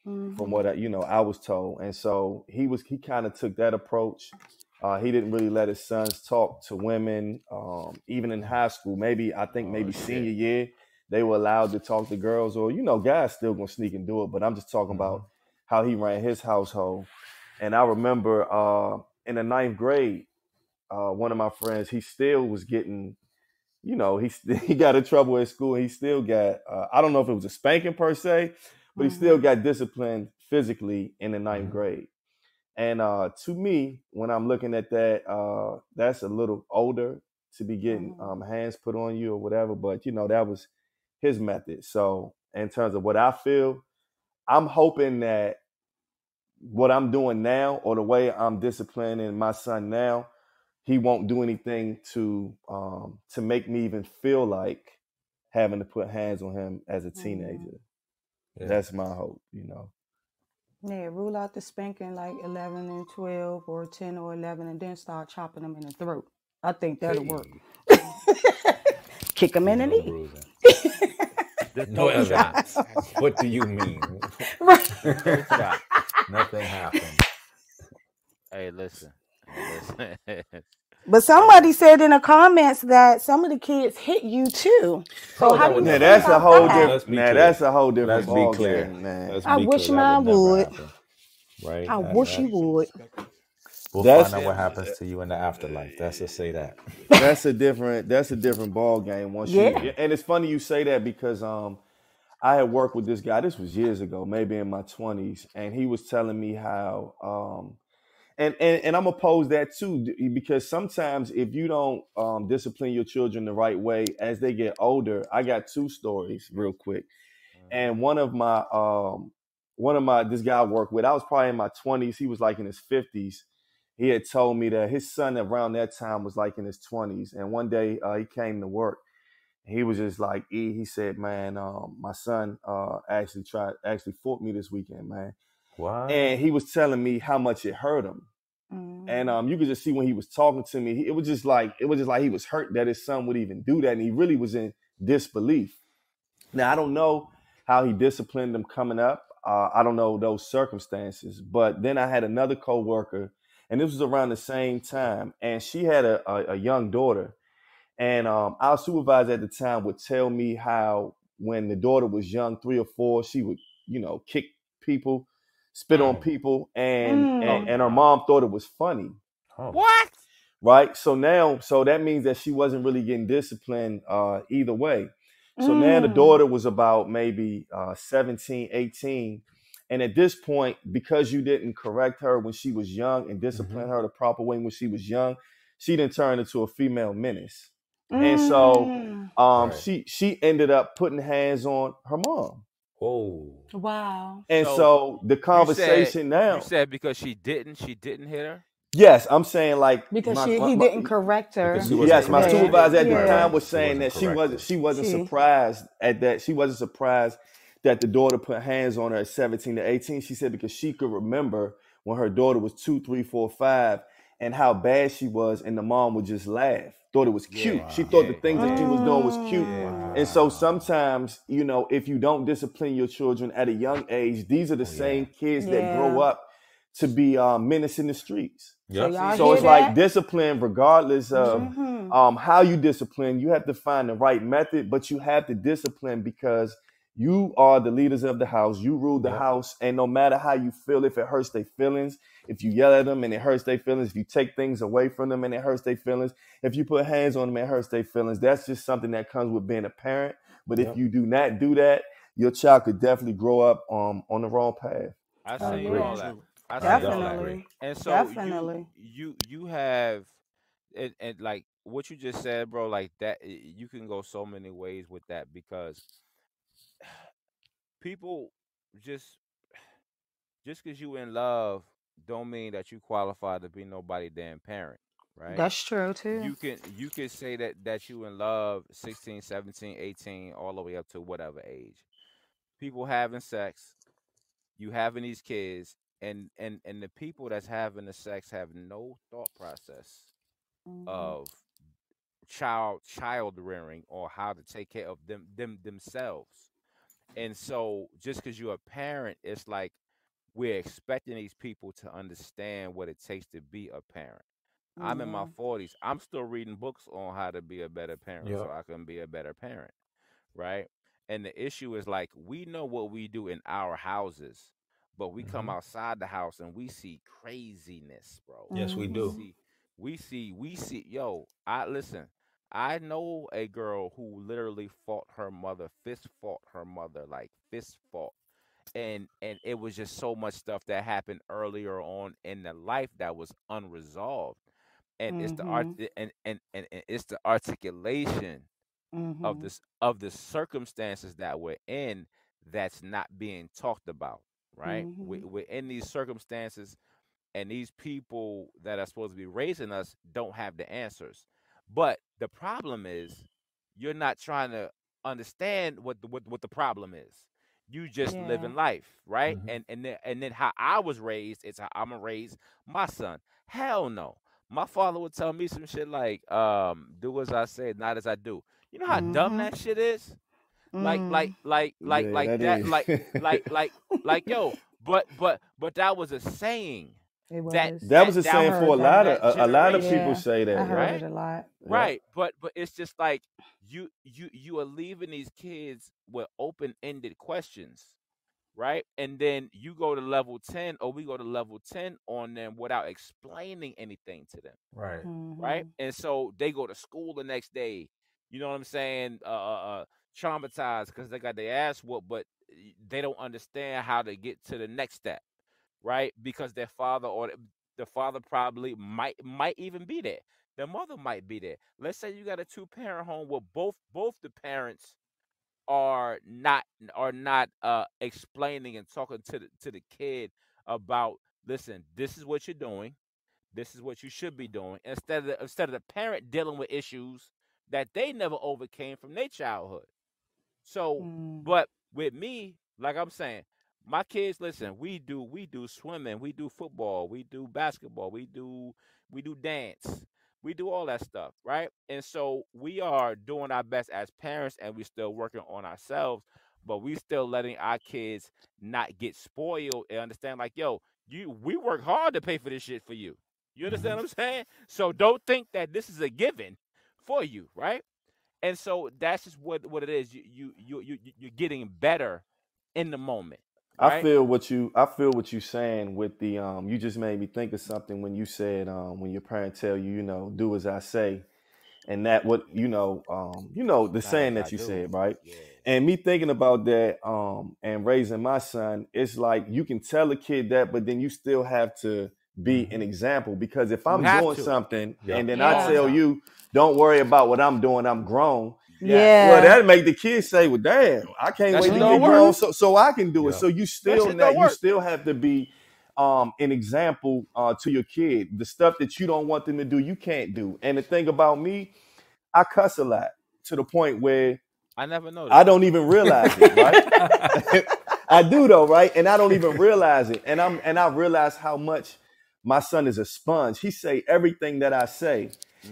from what I was told. And so he kind of took that approach. He didn't really let his sons talk to women, even in high school. Maybe senior year, they were allowed to talk to girls, or, you know, guys still gonna sneak and do it. But I'm just talking about how he ran his household. And I remember in the 9th grade, one of my friends, he still was getting, you know, he got in trouble at school. He still got, I don't know if it was a spanking per se, but he still got disciplined physically in the 9th grade. And to me, when I'm looking at that, that's a little older to be getting hands put on you or whatever. But, you know, that was his method. So in terms of what I feel, I'm hoping that what I'm doing now, or the way I'm disciplining my son now, he won't do anything to make me even feel like having to put hands on him as a teenager. That's my hope, you know. Yeah, rule out the spanking like 11 and 12 or 10 or 11, and then start chopping them in the throat. I think that'll work. Kick them in the knee. No evidence. What do you mean? Nothing happened. Hey, listen. But somebody said in the comments that some of the kids hit you too. So how do you that's a whole different. That's a whole different. Let's be clear, man. I wish mine would. Right? I wish you would. We'll find out what happens to you in the afterlife. Let's just say that. That's a different ball game. And it's funny you say that, because I had worked with this guy. This was years ago, maybe in my 20s, and he was telling me how and I'm opposed that too, because sometimes if you don't discipline your children the right way as they get older, I got two stories real quick, and one of my this guy I worked with, I was probably in my 20s, he was like in his 50s. He had told me that his son around that time was like in his 20s, and one day he came to work. He was just like, he said, man, my son actually fought me this weekend, man. What? And he was telling me how much it hurt him. And you could just see when he was talking to me, it was just like he was hurt that his son would even do that, and he really was in disbelief. Now, I don't know how he disciplined them coming up. I don't know those circumstances, but then I had another coworker, and this was around the same time, and she had a young daughter, and our supervisor at the time would tell me how when the daughter was young, 3 or 4, she would, kick people, spit on people, and her mom thought it was funny. What? Right? So that means that she wasn't really getting disciplined either way. So now the daughter was about maybe 17, 18. And at this point, because you didn't correct her when she was young and discipline her the proper way when she was young, she didn't turn into a female menace. And so she ended up putting hands on her mom. Oh. Wow. And so the conversation you said because she didn't hit her? Yes, I'm saying like because he didn't correct her. Yes, my supervisor at the time was saying that she wasn't surprised at that. She wasn't surprised that the daughter put hands on her at 17 to 18. She said because she could remember when her daughter was 2, 3, 4, 5 and how bad she was, and the mom would just laugh. Thought it was cute. She thought the things that she was doing was cute. And so sometimes, if you don't discipline your children at a young age, these are the same kids that grow up to be menace in the streets. Yep. So it's like discipline, regardless of how you discipline, you have to find the right method, but you have to discipline because you are the leaders of the house. You rule the house. And no matter how you feel, if it hurts their feelings, if you yell at them and it hurts their feelings, if you take things away from them and it hurts their feelings, if you put hands on them and it hurts their feelings, that's just something that comes with being a parent. But if you do not do that, your child could definitely grow up on the wrong path. I see all that. Definitely. And so you have and like what you just said, bro, like that you can go so many ways with that because people just because you in love don't mean that you qualify to be nobody damn parent, right? That's true too. You can say that you in love 16, 17, 18 all the way up to whatever age. People having sex, you having these kids, and the people that's having the sex have no thought process of child rearing or how to take care of themselves. And so just because you're a parent, it's like we're expecting these people to understand what it takes to be a parent. I'm in my 40s. I'm still reading books on how to be a better parent so I can be a better parent, right? And the issue is like we know what we do in our houses, but we come outside the house and we see craziness, bro. Yes, we do. We see. Yo, I know a girl who literally fist fought her mother, like fist fought. And it was just so much stuff that happened earlier on in the life that was unresolved. And it's the art and it's the articulation of the circumstances that we're in that's not being talked about, right? We're in these circumstances, and these people that are supposed to be raising us don't have the answers. But the problem is you're not trying to understand what the problem is. You just living life, right? And then how I was raised is how I'm gonna raise my son. Hell no. My father would tell me some shit like, do as I say, not as I do. You know how dumb that shit is? Like yo, but that was a saying. That was a saying for a lot of people say that. I heard it a lot. Right. But it's just like you are leaving these kids with open-ended questions, right? And then you go to level 10 or we go to level 10 on them without explaining anything to them. Right. Right? And so they go to school the next day, you know what I'm saying? traumatized because they got their ass whooped, but they don't understand how to get to the next step, right? Because their father or the father probably might even be there. The mother might be there. Let's say you got a 2-parent home where both the parents are not explaining and talking to the kid about, listen, this is what you're doing, this is what you should be doing, instead of the parent dealing with issues that they never overcame from their childhood. So, but with me, like I'm saying, my kids, listen, we do swimming, we do football, we do basketball, we do dance, we do all that stuff, right? And so we are doing our best as parents, and we still working on ourselves, but we still letting our kids not get spoiled and understand, like, yo, we work hard to pay for this shit for you. You understand what I'm saying? So don't think that this is a given for you, right? And so that's just what it is. You're getting better in the moment. Right? I feel what you're saying with the you just made me think of something when you said when your parents tell you, do as I say, and that what the saying that you said, right? Yeah. And me thinking about that and raising my son, it's like you can tell a kid that, but then you still have to be an example, because if I'm doing something and then I tell you, don't worry about what I'm doing, I'm grown. Yeah. Well, that make the kids say, well, damn, I can't wait to get grown so I can do it. So you still have to be an example to your kid. The stuff that you don't want them to do, you can't do. And the thing about me, I cuss a lot to the point where I never know. I don't even realize it, right? I do though, right? And I don't even realize it. And I realize how much my son is a sponge. He say everything that I say.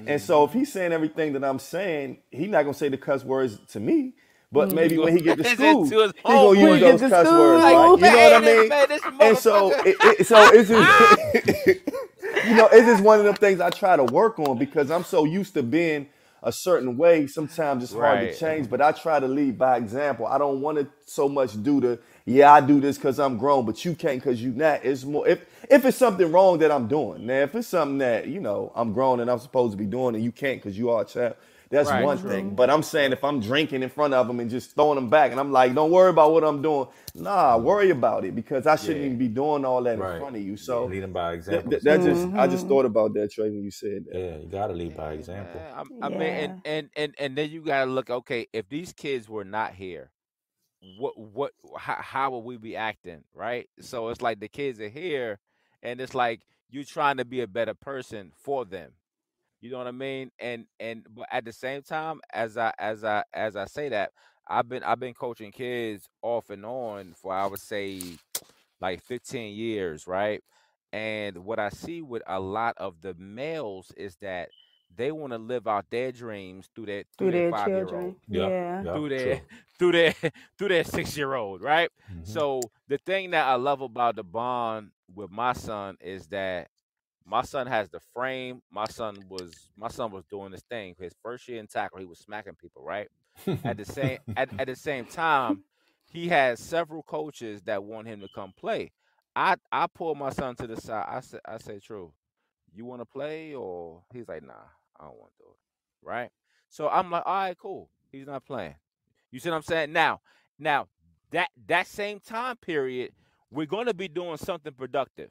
And so if he's saying everything that I'm saying, he's not gonna say the cuss words to me, but maybe when he get to school, he's gonna use those cuss words, right? You know what I mean? And so it's just it's just one of the things I try to work on, because I'm so used to being a certain way. Sometimes it's hard to change, but I try to lead by example. I don't want to so much do I do this because I'm grown, but you can't because you not. It's more if it's something wrong that I'm doing. Now, if it's something that, I'm grown and I'm supposed to be doing and you can't because you are a child, that's one thing. But I'm saying if I'm drinking in front of them and just throwing them back and I'm like, don't worry about what I'm doing. Nah, worry about it, because I shouldn't even be doing all that in front of you. So leading by example. I just thought about that, Trey, when you said that. Yeah, you got to lead by example. I mean, and then you got to look, okay, if these kids were not here, how would we be acting, right? So it's like the kids are here, and it's like you trying to be a better person for them. You know what I mean? And but at the same time, as I say that, I've been coaching kids off and on for, I would say, like 15 years, right? And what I see with a lot of the males is that they want to live out their dreams through their 5-year-old, through their 6-year-old, right? So the thing that I love about the bond with my son is that my son has the frame. My son was doing this thing. His first year in tackle, he was smacking people, right? At the same time, he has several coaches that want him to come play. I pulled my son to the side. I said, True, you want to play? Or he's like, nah, I don't want to do it. Right? So I'm like, all right, cool. He's not playing. You see what I'm saying? Now that same time period, we're going to be doing something productive,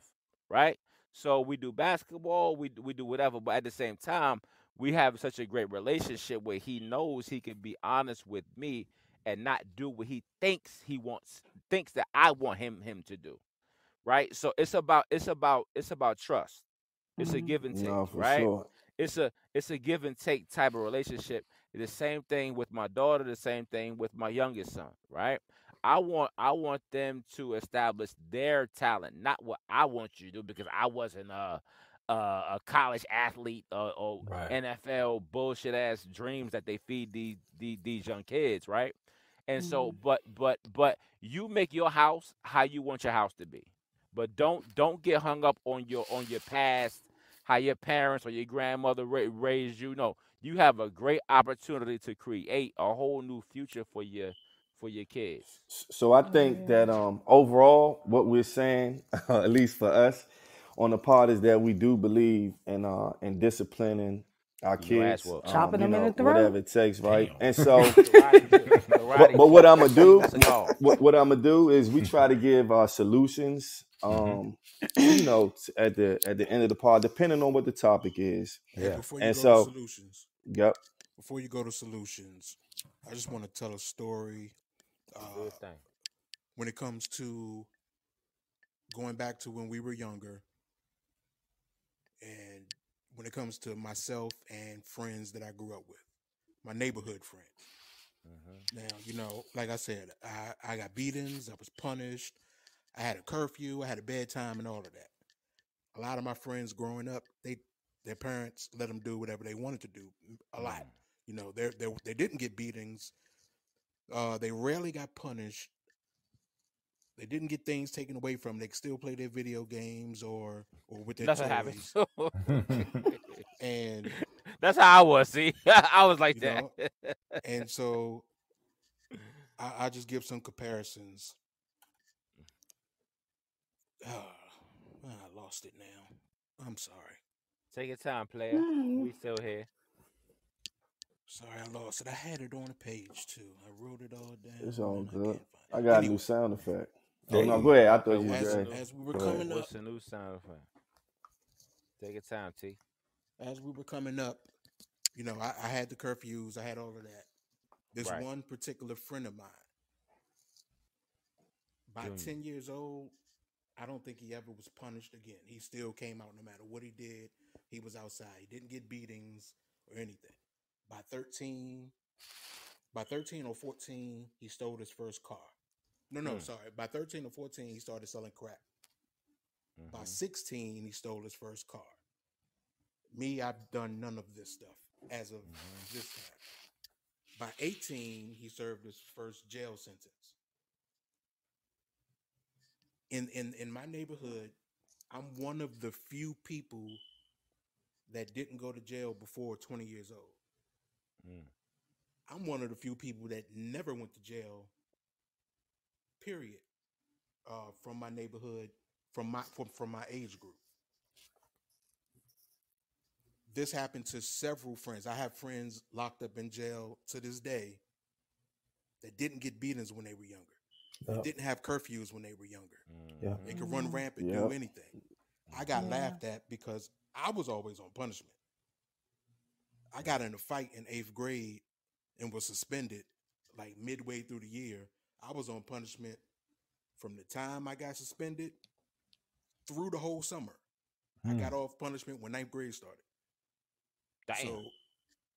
right? So we do basketball, we do whatever, but at the same time, we have such a great relationship where he knows he can be honest with me and not do what he thinks that I want him to do, right? So it's about trust. It's a give and take, right? Sure. It's a give and take type of relationship. The same thing with my daughter, the same thing with my youngest son, right? I want them to establish their talent, not what I want you to do, because I wasn't a college athlete or NFL bullshit ass dreams that they feed these young kids, right? And so, but you make your house how you want your house to be, but don't get hung up on your past, how your parents or your grandmother raised you. No, you have a great opportunity to create a whole new future for your kids. So I think that overall, what we're saying, at least for us on the part, is that we do believe in disciplining our kids, chopping them in the throat, whatever it takes, right? Damn. And so, but what I'm gonna do, what I'm gonna do is we try to give our solutions. You know, at the end of the pod, depending on what the topic is. Yeah. Before you go to solutions. Yep. Before you go to solutions, I just want to tell a story. When it comes to going back to when we were younger, and when it comes to myself and friends that I grew up with, my neighborhood friends. Now, you know, like I said, I got beatings, I was punished, I had a curfew, I had a bedtime, and all of that. A lot of my friends growing up, their parents let them do whatever they wanted to do. A lot, you know, they didn't get beatings. They rarely got punished. They didn't get things taken away from them. They could still play their video games or with their toys. And that's how I was. See, I was like that. Know? And so I just give some comparisons. I lost it now. I'm sorry. Take your time, player. We still here. Sorry, I lost it. I had it on the page too. I wrote it all down. It's all good. I got a new sound effect. Oh no, go ahead. I thought you were as we were coming up. What's the new sound effect? Take your time, T. As we were coming up, you know, I had the curfews. I had all of that. This one particular friend of mine, by 10 years old, I don't think he ever was punished again. He still came out no matter what he did. He was outside. He didn't get beatings or anything. By 13 or 14, he stole his first car. Sorry. By 13 or 14, he started selling crack. By 16, he stole his first car. Me, I've done none of this stuff as of this time. By 18, he served his first jail sentence. In my neighborhood, I'm one of the few people that didn't go to jail before 20 years old. I'm one of the few people that never went to jail, period, from my neighborhood, from my age group. This happened to several friends. I have friends locked up in jail to this day that didn't get beatings when they were younger. They didn't have curfews when they were younger. They could run rampant, do anything. I got laughed at because I was always on punishment. I got in a fight in 8th grade and was suspended like midway through the year. I was on punishment from the time I got suspended through the whole summer. I got off punishment when 9th grade started. Damn. So,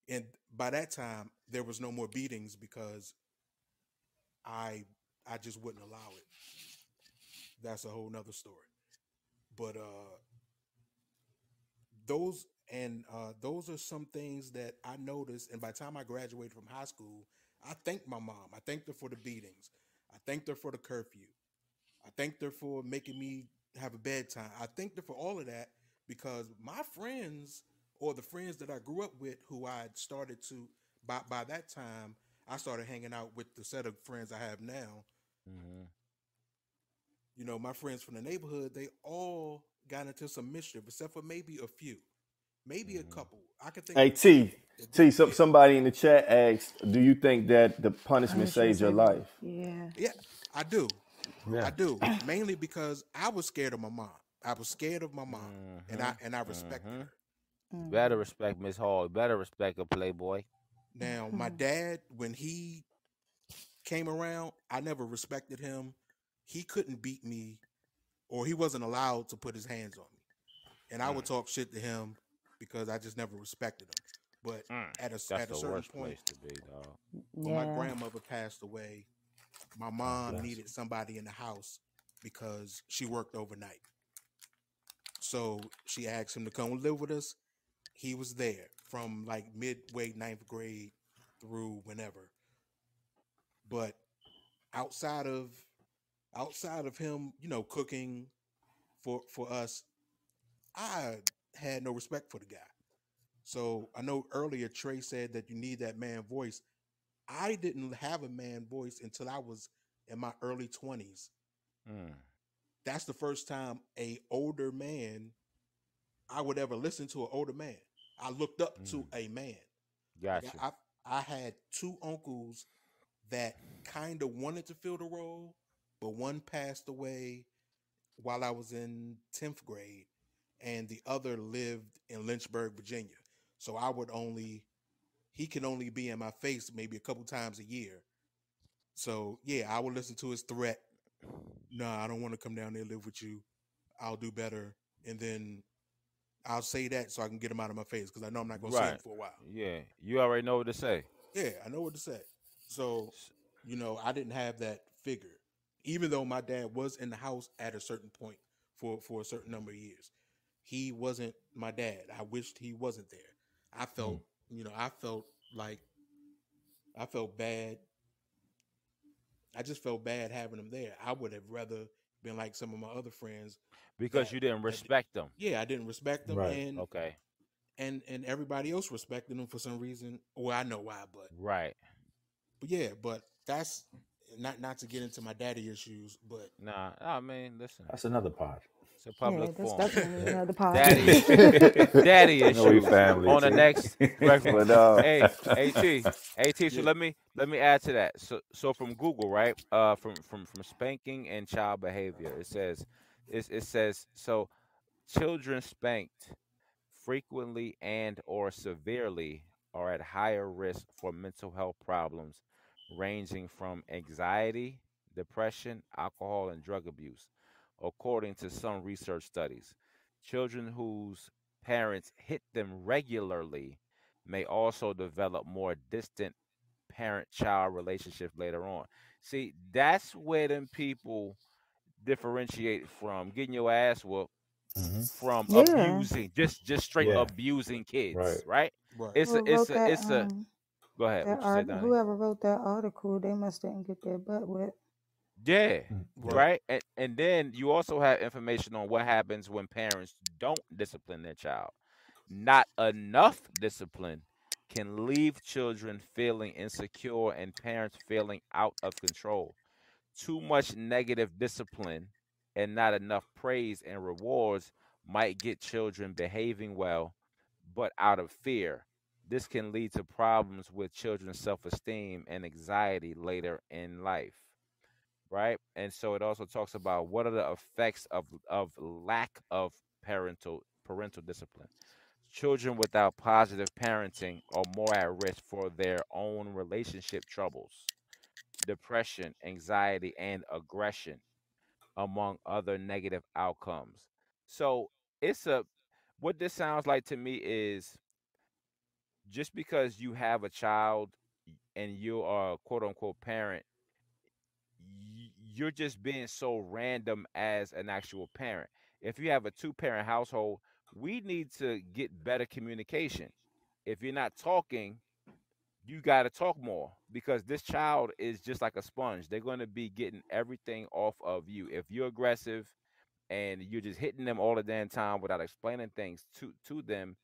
and by that time, there was no more beatings because I just wouldn't allow it. That's a whole nother story. But those are some things that I noticed. And by the time I graduated from high school, I thanked my mom. I thanked her for the beatings. I thanked her for the curfew. I thanked her for making me have a bedtime. I thanked her for all of that because my friends, or the friends that I grew up with, who I had started to, by that time, I started hanging out with the set of friends I have now. You know, my friends from the neighborhood, they all got into some mischief, except for maybe a few, maybe a couple. I could think. Hey, T, somebody in the chat asked, do you think that the punishment saved your life? Yeah, I do. I do. Mainly because I was scared of my mom. I was scared of my mom, and I respected her. Better respect Miss Hall. Better respect a playboy. Now, my dad, when he came around, I never respected him. He couldn't beat me, or he wasn't allowed to put his hands on me. And I would talk shit to him because I just never respected him. But at a certain point, when my grandmother passed away, my mom needed somebody in the house because she worked overnight. So she asked him to come live with us. He was there from like midway 9th grade through whenever. But outside of him, you know, cooking for us, I had no respect for the guy. So I know earlier Trey said that you need that man voice. I didn't have a man voice until I was in my early 20s. That's the first time a older man, I would ever listen to an older man. I looked up to a man. Gotcha. Like I had two uncles that kind of wanted to fill the role, but one passed away while I was in 10th grade, and the other lived in Lynchburg, Virginia. So he could only be in my face maybe a couple times a year. So yeah, I would listen to his threat. Nah, I don't want to come down there and live with you. I'll do better. And then I'll say that so I can get him out of my face because I know I'm not going to see him for a while. Yeah, you already know what to say. Yeah, I know what to say. So, I didn't have that figure. Even though my dad was in the house at a certain point for a certain number of years. He wasn't my dad. I wished he wasn't there. I felt, I felt bad. I just felt bad having him there. I would have rather been like some of my other friends. Because you didn't respect them. Yeah, I didn't respect them. Right. And everybody else respected them for some reason. Well, I know why, but right. But yeah, but that's not to get into my daddy issues, but nah, I mean, listen, that's another pod. It's a public forum. That's definitely another pod. Daddy issues family on the next breakfast. But AT. So let me add to that. So from Google, right? From spanking and child behavior, it says so children spanked frequently and or severely are at higher risk for mental health problems ranging from anxiety, depression, alcohol, and drug abuse, according to some research studies. Children whose parents hit them regularly may also develop more distant parent-child relationships later on. See, that's where them people differentiate from getting your ass whooped from abusing, just straight abusing kids, right? It's a go ahead. Whoever wrote that article, they must didn't get their butt wet. Yeah, right. And then you also have information on what happens when parents don't discipline their child. Not enough discipline can leave children feeling insecure and parents feeling out of control. Too much negative discipline and not enough praise and rewards might get children behaving well, but out of fear. This can lead to problems with children's self-esteem and anxiety later in life, right? And so it also talks about what are the effects of lack of parental discipline. Children without positive parenting are more at risk for their own relationship troubles, depression, anxiety, and aggression, among other negative outcomes. So what this sounds like to me is just because you have a child and you are a quote unquote parent, you're just being so random as an actual parent. If you have a 2-parent household, we need to get better communication. If you're not talking, you got to talk more because this child is just like a sponge. They're going to be getting everything off of you. If you're aggressive and you're just hitting them all the damn time without explaining things to them,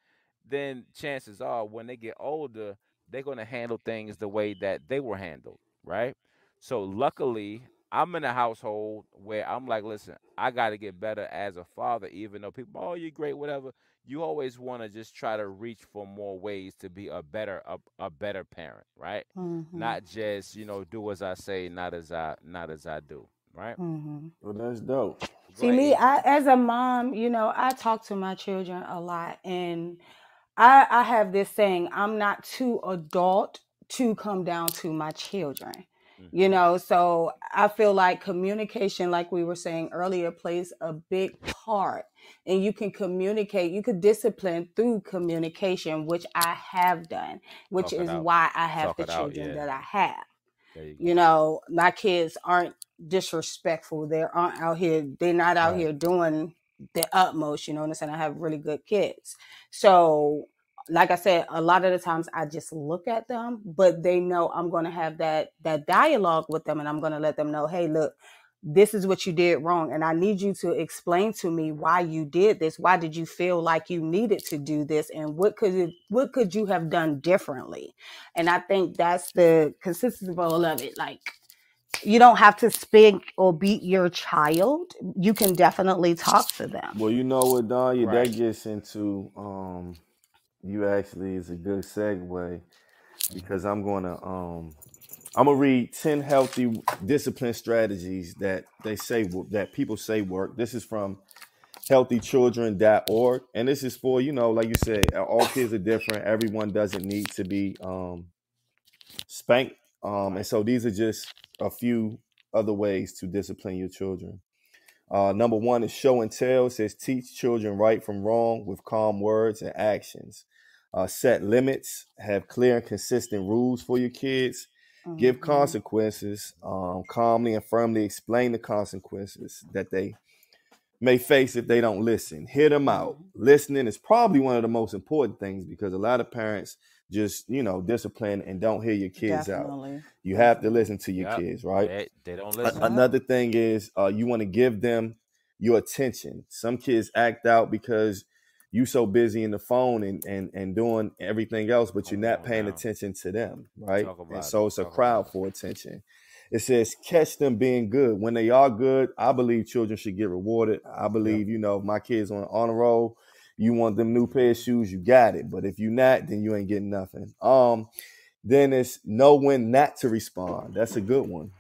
then chances are when they get older, they're going to handle things the way that they were handled, right? So luckily, I'm in a household where I'm like, listen, I got to get better as a father, even though people, oh, you're great, whatever. You always want to just try to reach for more ways to be a better parent, right? Mm-hmm. Not just, do as I say, not as I do, right? Mm-hmm. Well, that's dope. See, me, as a mom, I talk to my children a lot, and I have this saying, I'm not too adult to come down to my children. So I feel like communication, like we were saying earlier, plays a big part. And you can communicate, you could discipline through communication, which I have done, which is why I have the children that I have. My kids aren't disrespectful. They're not out here doing the utmost, you know what I'm saying? I have really good kids. So like I said, a lot of the times I just look at them, but they know I'm going to have that dialogue with them, and I'm going to let them know, hey, look, this is what you did wrong. And I need you to explain to me why you did this. Why did you feel like you needed to do this? And what could you have done differently? And I think that's the consistency of it. Like, you don't have to spank or beat your child. You can definitely talk to them. Well, you know what, Don? That gets into you actually is a good segue because I'm gonna read 10 healthy discipline strategies that that people say work. This is from healthychildren.org, and this is for, like you said, all kids are different. Everyone doesn't need to be spanked, and so these are just a few other ways to discipline your children. Number one is show and tell. It says teach children right from wrong with calm words and actions. Set limits. Have clear and consistent rules for your kids. Give consequences. Calmly and firmly explain the consequences that they may face if they don't listen. Hear them out. Listening is probably one of the most important things because a lot of parents just, discipline and don't hear your kids out. You have to listen to your kids, right? They don't listen. Another thing is you want to give them your attention. Some kids act out because you so busy in the phone and doing everything else, but you're not paying attention to them, right? And so it's a crowd for attention. It says catch them being good. When they are good, I believe children should get rewarded. I believe, my kids on honor roll, you want them new pair of shoes, you got it. But if you're not, then you ain't getting nothing. Then it's know when not to respond. That's a good one.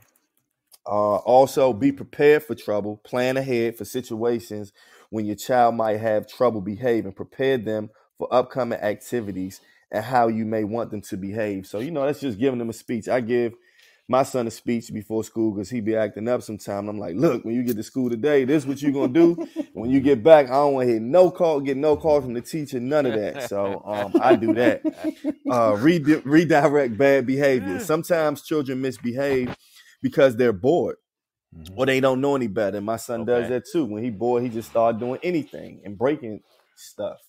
Also, be prepared for trouble. Plan ahead for situations when your child might have trouble behaving. Prepare them for upcoming activities and how you may want them to behave. So, that's just giving them a speech. I give my son a speech before school because he be acting up sometime. I'm like, look, when you get to school today, this is what you're going to do. When you get back, I don't want to get no call from the teacher, none of that. So I do that. Redirect bad behavior. Sometimes children misbehave because they're bored or they don't know any better. My son does that too. When he's bored, he just starts doing anything and breaking stuff.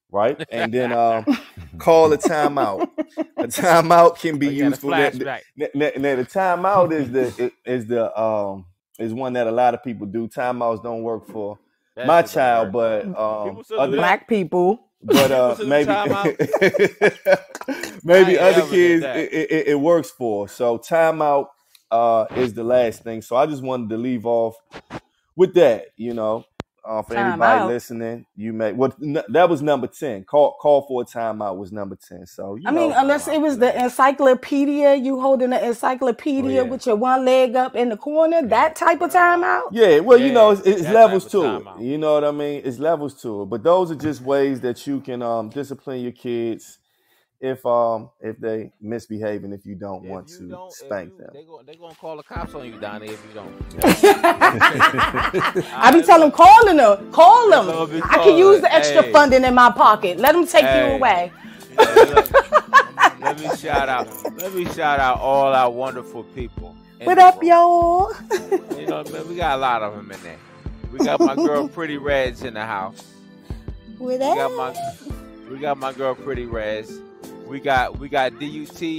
Right. And then call a timeout. A timeout can be useful. Now, the timeout is one that a lot of people do. Timeouts don't work for my child, but other black people. But maybe other kids it works for. So timeout is the last thing. So I just wanted to leave off with that, for anybody listening, that was number 10. Call for a timeout was number 10. So unless it was the encyclopedia, you holding the encyclopedia with your one leg up in the corner, that type of timeout. Yeah, well, it's levels to it. You know what I mean? It's levels to it. But those are just ways that you can discipline your kids if they misbehave and if you don't want to spank them. They're gonna call the cops on you, Donnie, if you don't. I be telling them, call them. I can use the extra funding in my pocket. Let them take you away. Let me shout out all our wonderful people. What up, y'all? Man, we got a lot of them in there. We got my girl Pretty Reds in the house. What up? We got my girl Pretty Reds. We got DUTKNEAG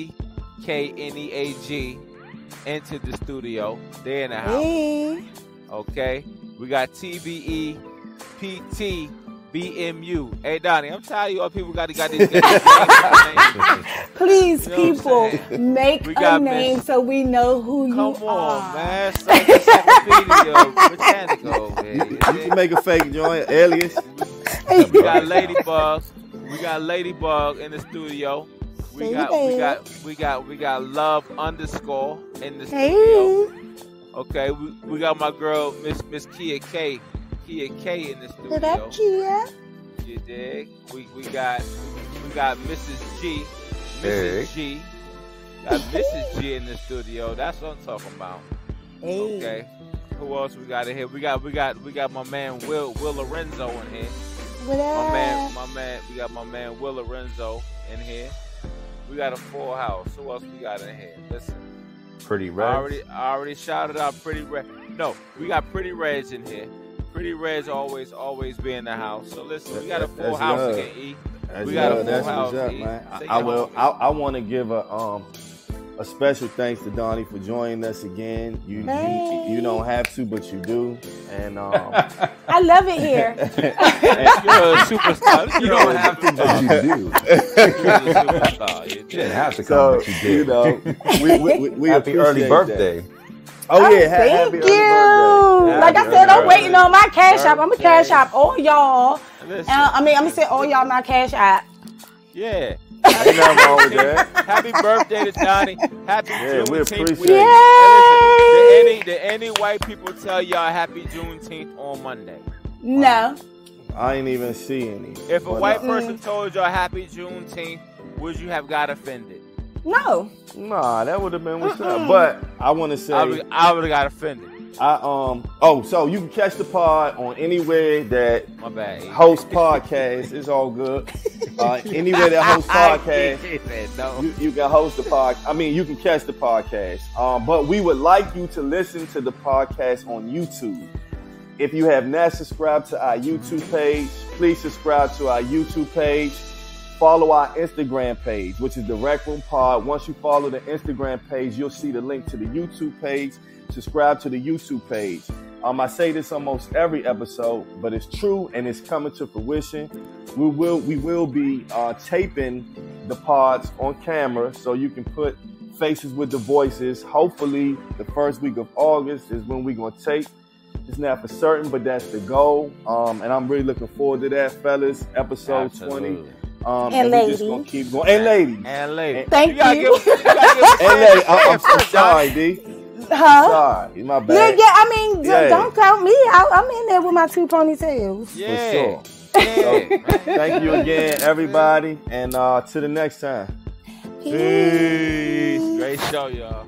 into the studio. They're in the house. Hey. Okay. We got TBE PT BMU. Hey Donnie, I'm tired of you all people got these names. Please, people, make a name so we know who you are. Come on, man. Encyclopedia Britannica. You can make a fake joint, alias. We got Ladybug. We got Ladybug in the studio. We got Love __ in the studio. Okay, we got my girl Miss Kia K in the studio. What up, Kia? You dig? We got Mrs. G. Mrs. G. Got Mrs. G in the studio. That's what I'm talking about. Hey. Okay. Who else we got in here? We got my man Will Lorenzo in here. What up? My man, we got my man Will Lorenzo in here. We got a full house. Who else we got in here? Listen. Pretty Reds. I already shouted out Pretty Red. No, we got Pretty Reds in here. Pretty Reds always be in the house. So listen, we got a full house again, E. We got a full house, E. Man. I want to give a special thanks to Donnie for joining us again. You don't have to, but you do. And I love it here. You're a superstar. You don't have to, but you do. You're a superstar. You didn't have to come, but you did. We happy early birthday. That. Oh yeah, thank you. Like I said, I'm waiting on my cash app. I'm gonna cash app all y'all. I'm gonna say all y'all my cash app. Yeah. Ain't nothing wrong with that. Happy birthday to Donnie. Happy Juneteenth. We appreciate it. Hey, listen, did any white people tell y'all happy Juneteenth on Monday? No. I ain't even see any. If a white person told y'all happy Juneteenth, would you have got offended? No. Nah, that would have been what's up. But I want to say I would have got offended. So you can catch the pod on anywhere that hosts podcasts. It's all good. Anywhere that hosts podcasts, you can host the pod. I mean, you can catch the podcast. But we would like you to listen to the podcast on YouTube. If you have not subscribed to our YouTube page, please subscribe to our YouTube page. Follow our Instagram page, which is the Rec Room Pod. Once you follow the Instagram page, you'll see the link to the YouTube page. Subscribe to the YouTube page. I say this almost every episode, but it's true and it's coming to fruition. We will be taping the pods on camera so you can put faces with the voices. Hopefully, the first week of August is when we're going to tape. It's not for certain, but that's the goal. And I'm really looking forward to that, fellas. Episode 20. And ladies. Just gonna keep going. And ladies. Thank you. And ladies. I'm sorry, D. Sorry, my bad. Yeah. I mean, don't count me out. I'm in there with my 2 ponytails. Yeah. For sure. So, thank you again, everybody. And to the next time. Peace. Great show, y'all.